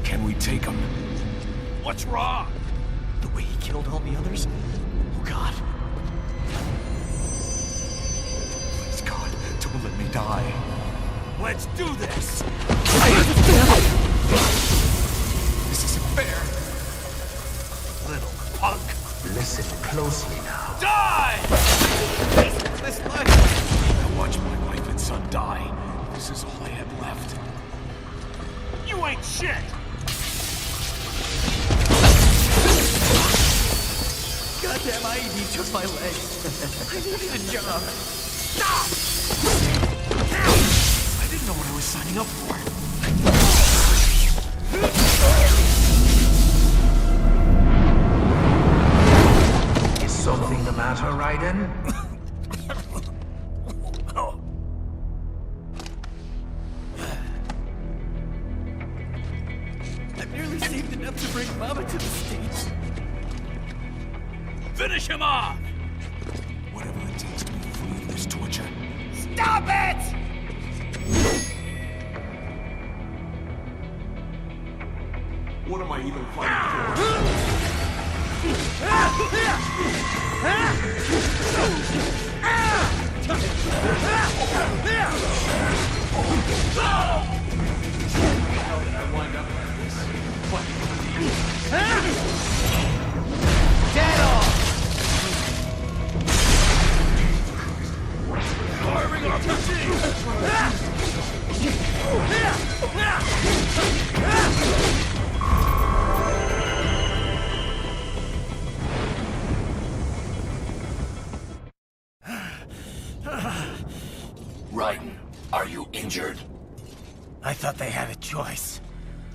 Can we take him? What's wrong? The way he killed all the others? Oh God. Please God, don't let me die. Let's do this! This isn't fair. Little punk! Listen closely now. Die! This life. I watched my wife and son die. This is all I had left. You ain't shit! Goddamn, I need just my legs. I needed a job. Stop! I didn't know what I was signing up for. Is something the matter, Raiden? I've nearly saved enough to bring Mama to the States. Finish him off! Whatever it takes to be free of this torture. Stop it! What am I even fighting for? Dead on! Firing Raiden, are you injured? I thought they had a choice.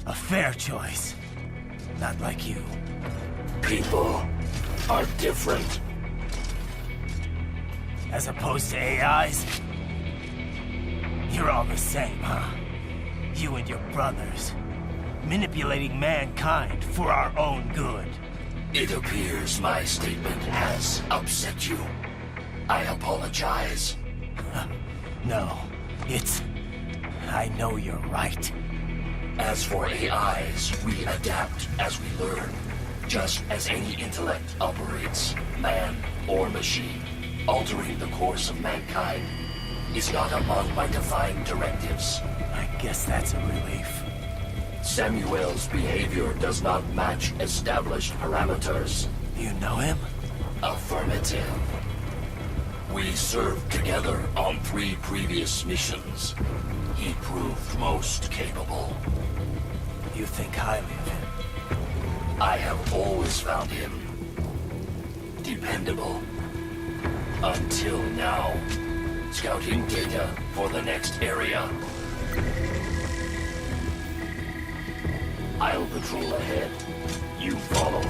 A fair choice. Not like you. People are different. As opposed to AIs? You're all the same, huh? You and your brothers. Manipulating mankind for our own good. It appears my statement has upset you. I apologize. No, it's... I know you're right. As for AIs, we adapt as we learn. Just as any intellect operates, man or machine. Altering the course of mankind is not among my defined directives. I guess that's a relief. Samuel's behavior does not match established parameters. You know him? Affirmative. We served together on 3 previous missions. He proved most capable. You think highly of him? I have always found him dependable. Until now. Scouting data for the next area. I'll patrol ahead. You follow.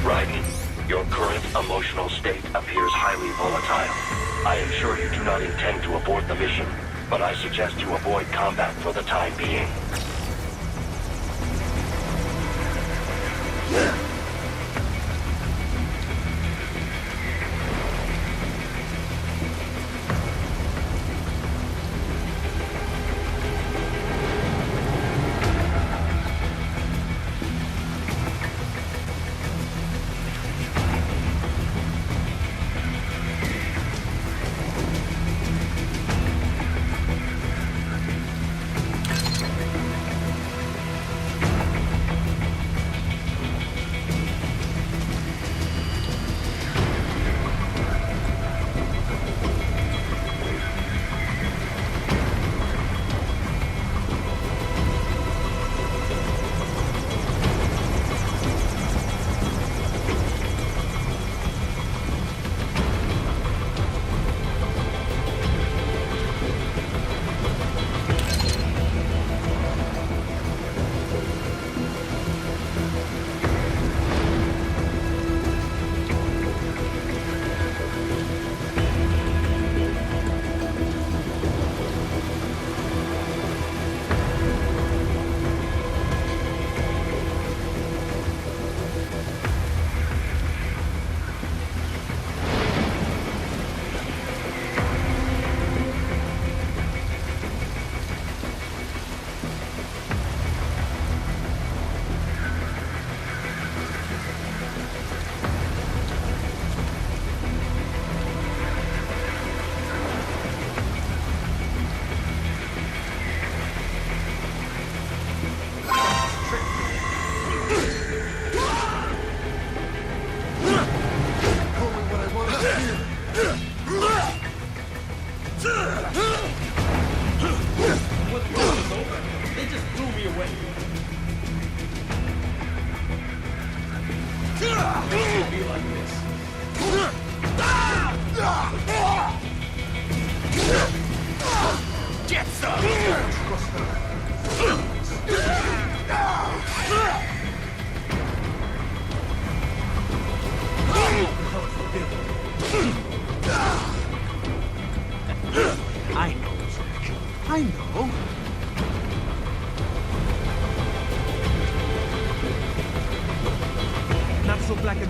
Raiden, your current emotional state appears highly volatile. I am sure you do not intend to abort the mission, but I suggest you avoid combat for the time being.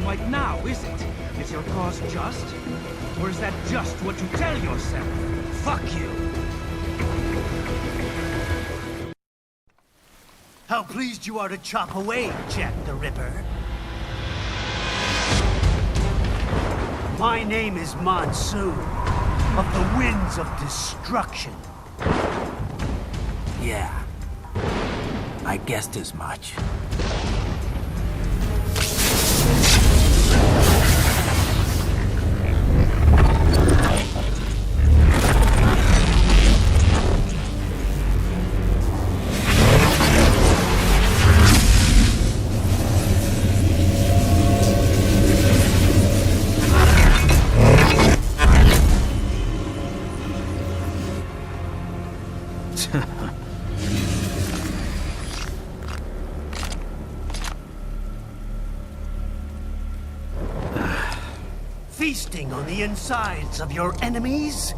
and white now, is it? Is your cause just? Or is that just what you tell yourself? Fuck you! How pleased you are to chop away, Jack the Ripper. My name is Monsum, of the Winds of Destruction. Yeah, I guessed as much. Feasting on the insides of your enemies?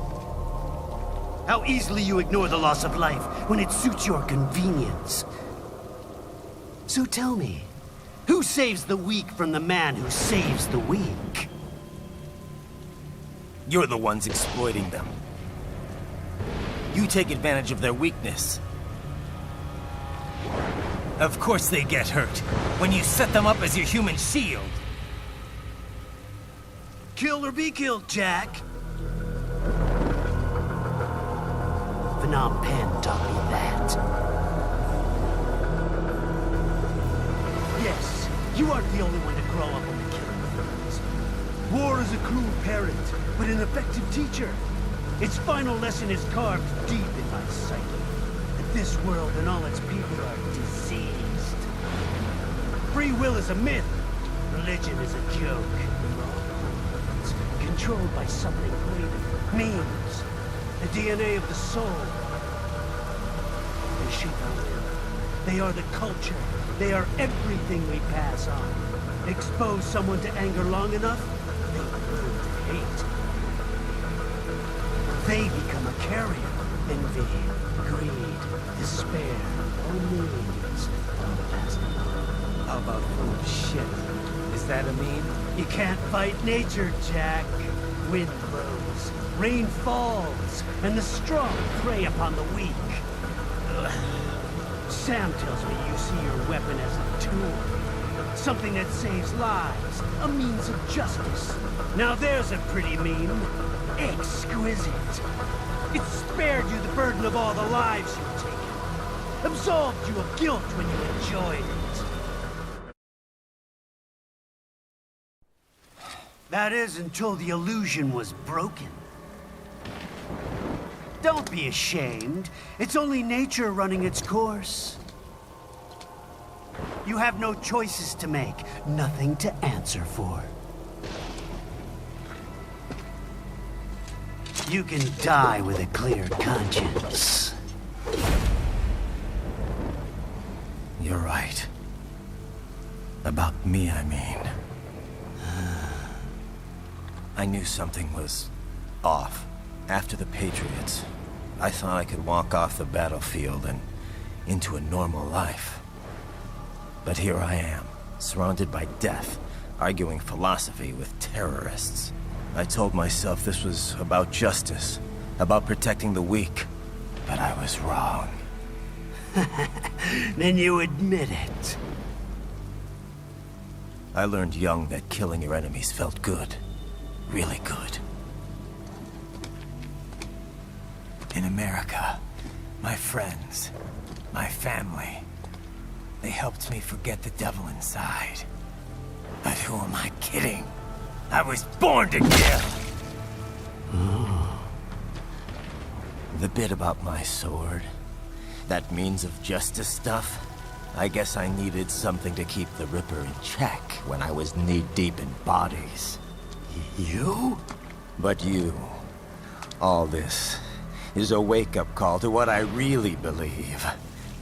How easily you ignore the loss of life when it suits your convenience. So tell me, who saves the weak from the man who saves the weak? You're the ones exploiting them. You take advantage of their weakness. Of course they get hurt when you set them up as your human shield. Kill or be killed, Jack. Phnom Penh taught me that. Yes, you aren't the only one to grow up on the killing fields. War is a cruel parent, but an effective teacher. Its final lesson is carved deep in my psyche. That this world and all its people are diseased. Free will is a myth. Religion is a joke. Controlled by something greater. Memes. The DNA of the soul. They shape our will. They are the culture. They are everything we pass on. Expose someone to anger long enough, they learn to hate. They become a carrier. Envy, greed, despair, all millions all passed along. How about full of shit? Is that a meme? You can't fight nature, Jack. Wind blows, rain falls, and the strong prey upon the weak. Sam tells me you see your weapon as a tool. Something that saves lives, a means of justice. Now there's a pretty meme. Exquisite. It spared you the burden of all the lives you've taken. Absolved you of guilt when you enjoyed it. That is until the illusion was broken. Don't be ashamed. It's only nature running its course. You have no choices to make, nothing to answer for. You can die with a clear conscience. You're right. About me, I mean. I knew something was off. After the Patriots, I thought I could walk off the battlefield and into a normal life. But here I am, surrounded by death, arguing philosophy with terrorists. I told myself this was about justice, about protecting the weak, but I was wrong. Then you admit it. I learned young that killing your enemies felt good. Really good. In America, my friends, my family, they helped me forget the devil inside. But who am I kidding? I was born to kill! The bit about my sword, that means of justice stuff, I guess I needed something to keep the Ripper in check when I was knee-deep in bodies. You? But you. All this is a wake-up call to what I really believe.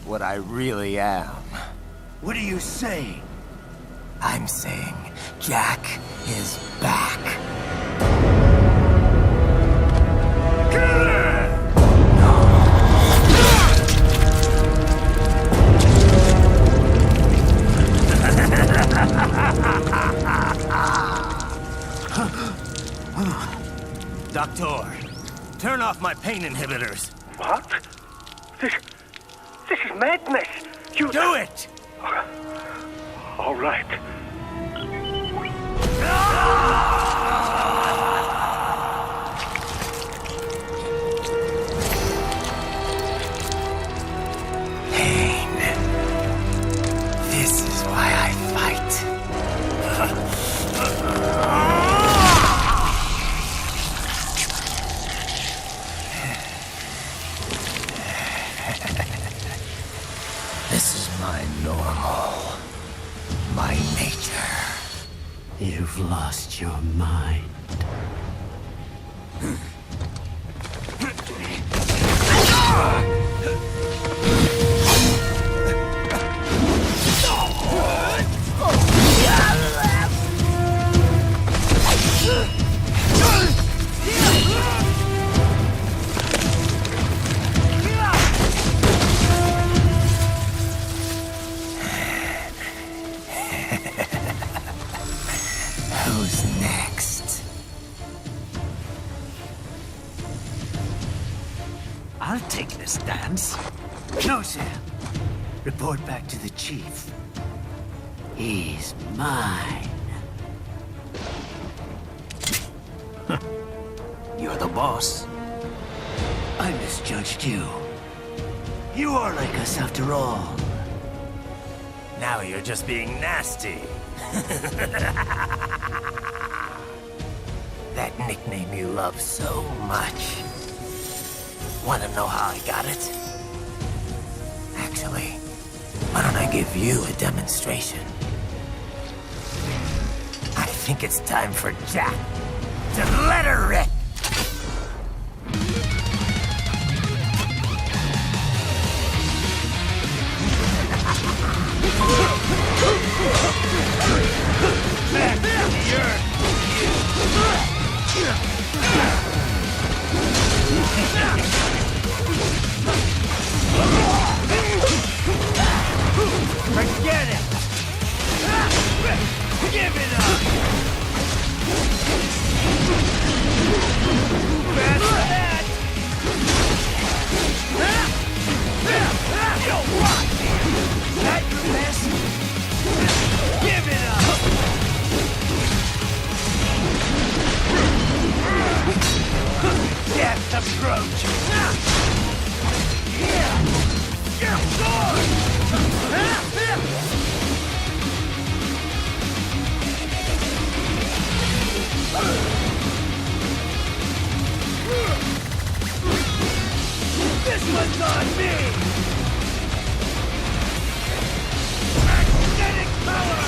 What I really am. What are you saying? I'm saying Jack is back. Doctor. Turn off my pain inhibitors. What? This is madness. You do it! All right. Pain. This is why I fight. This is my normal. My nature. You've lost your mind. Who's next? I'll take this dance. No, sir. Report back to the chief. He's mine. You're the boss. I misjudged you. You are like us after all. Now you're just being nasty. That nickname you love so much. Want to know how I got it? Actually, why don't I give you a demonstration? I think it's time for Jack to let her rip. Back to the earth! Forget it! Give it up! Bad for that! Yo, what? That your best? Give it up! Death approaches! Yeah! Your sword! This one's on me! Magnetic power!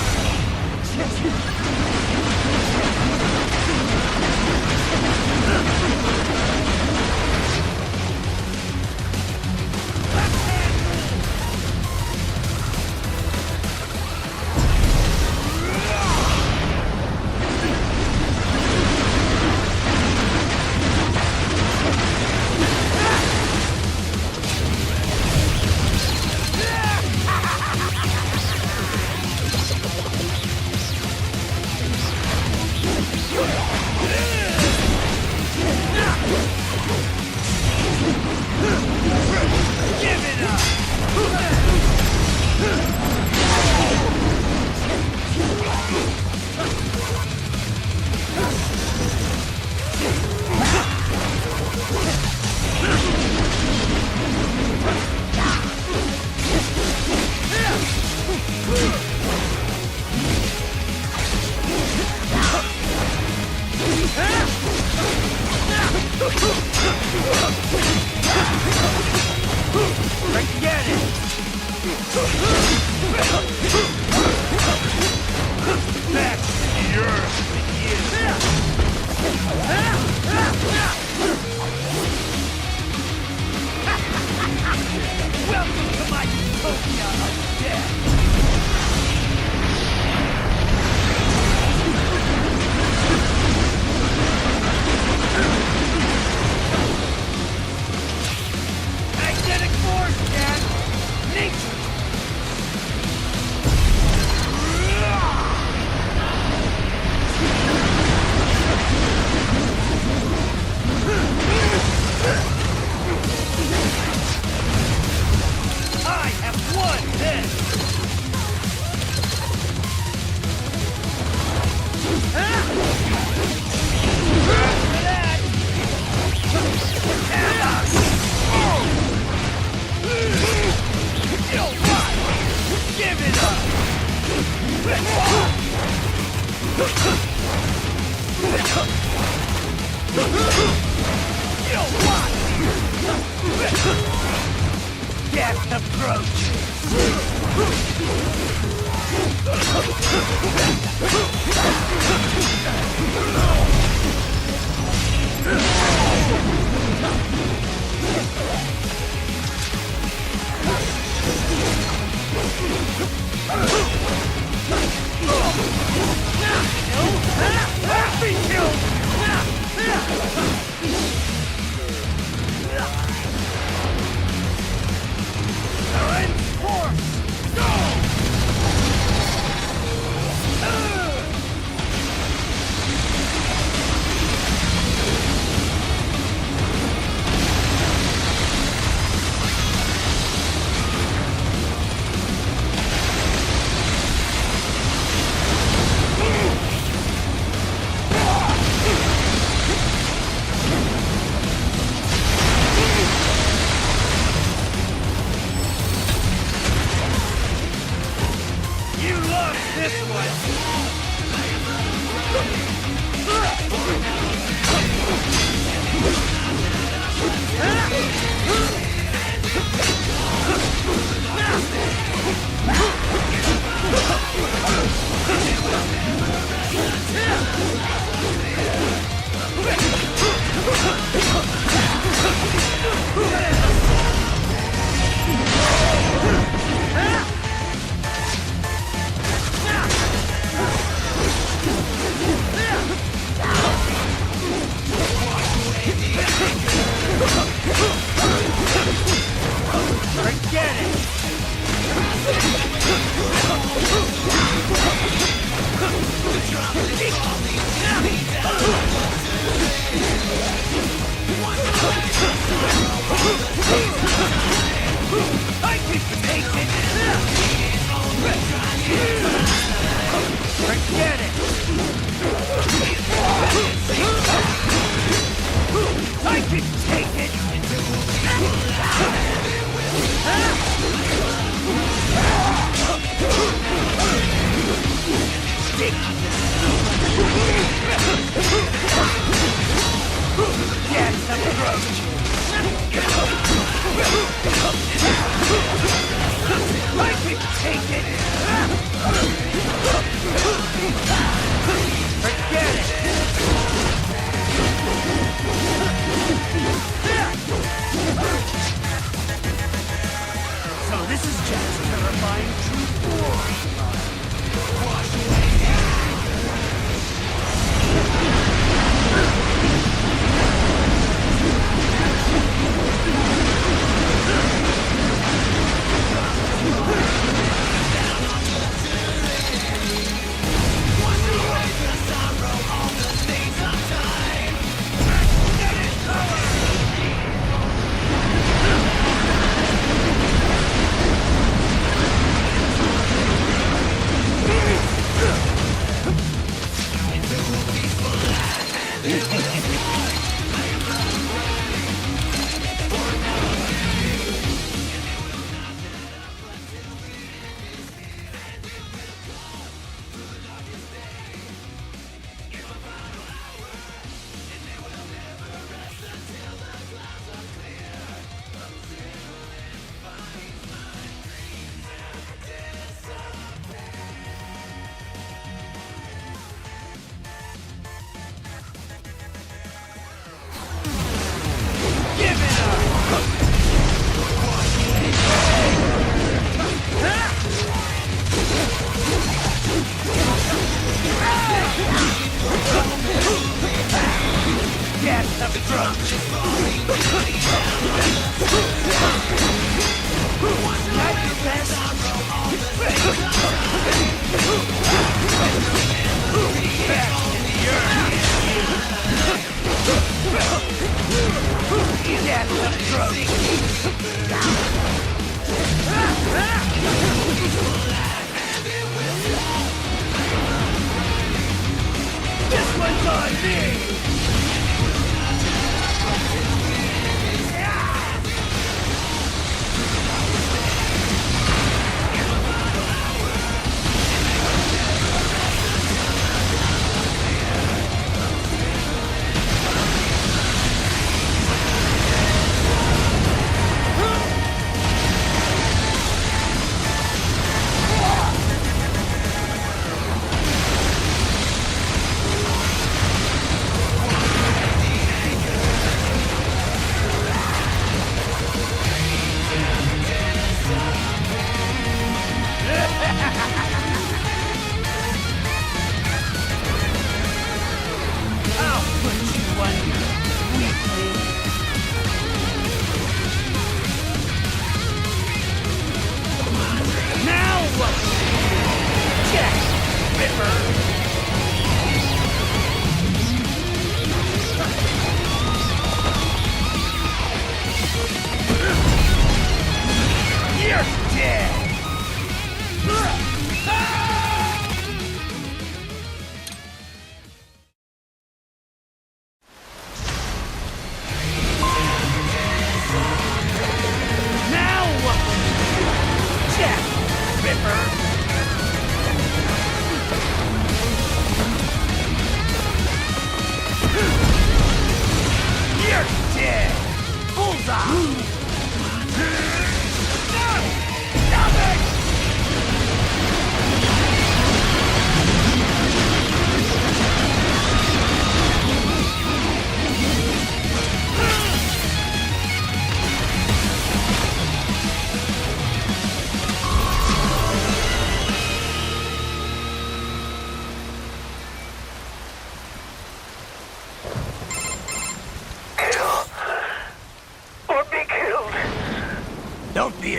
Death approaches.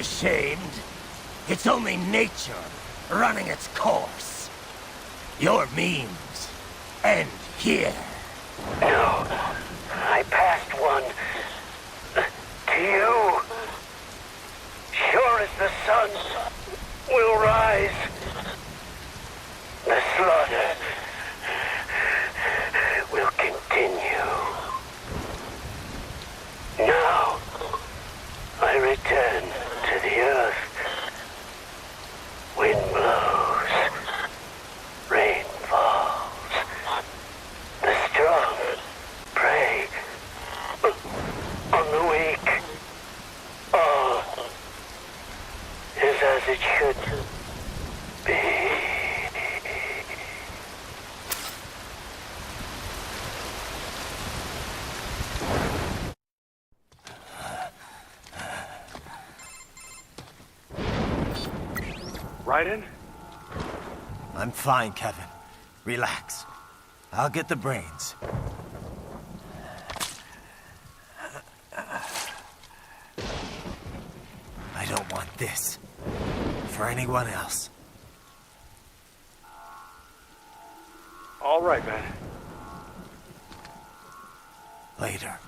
ashamed. It's only nature running its course. Your memes end here. No, I passed one to you. Sure as the sun will rise, the slaughter will continue. Now, I return to the earth. Wind blows, rain falls, the strong prey on the weak. All is as it should be. Raiden? I'm fine, Kevin. Relax. I'll get the brains. I don't want this for anyone else. All right, man. Later.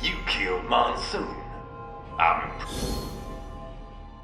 You killed Monsum. I'm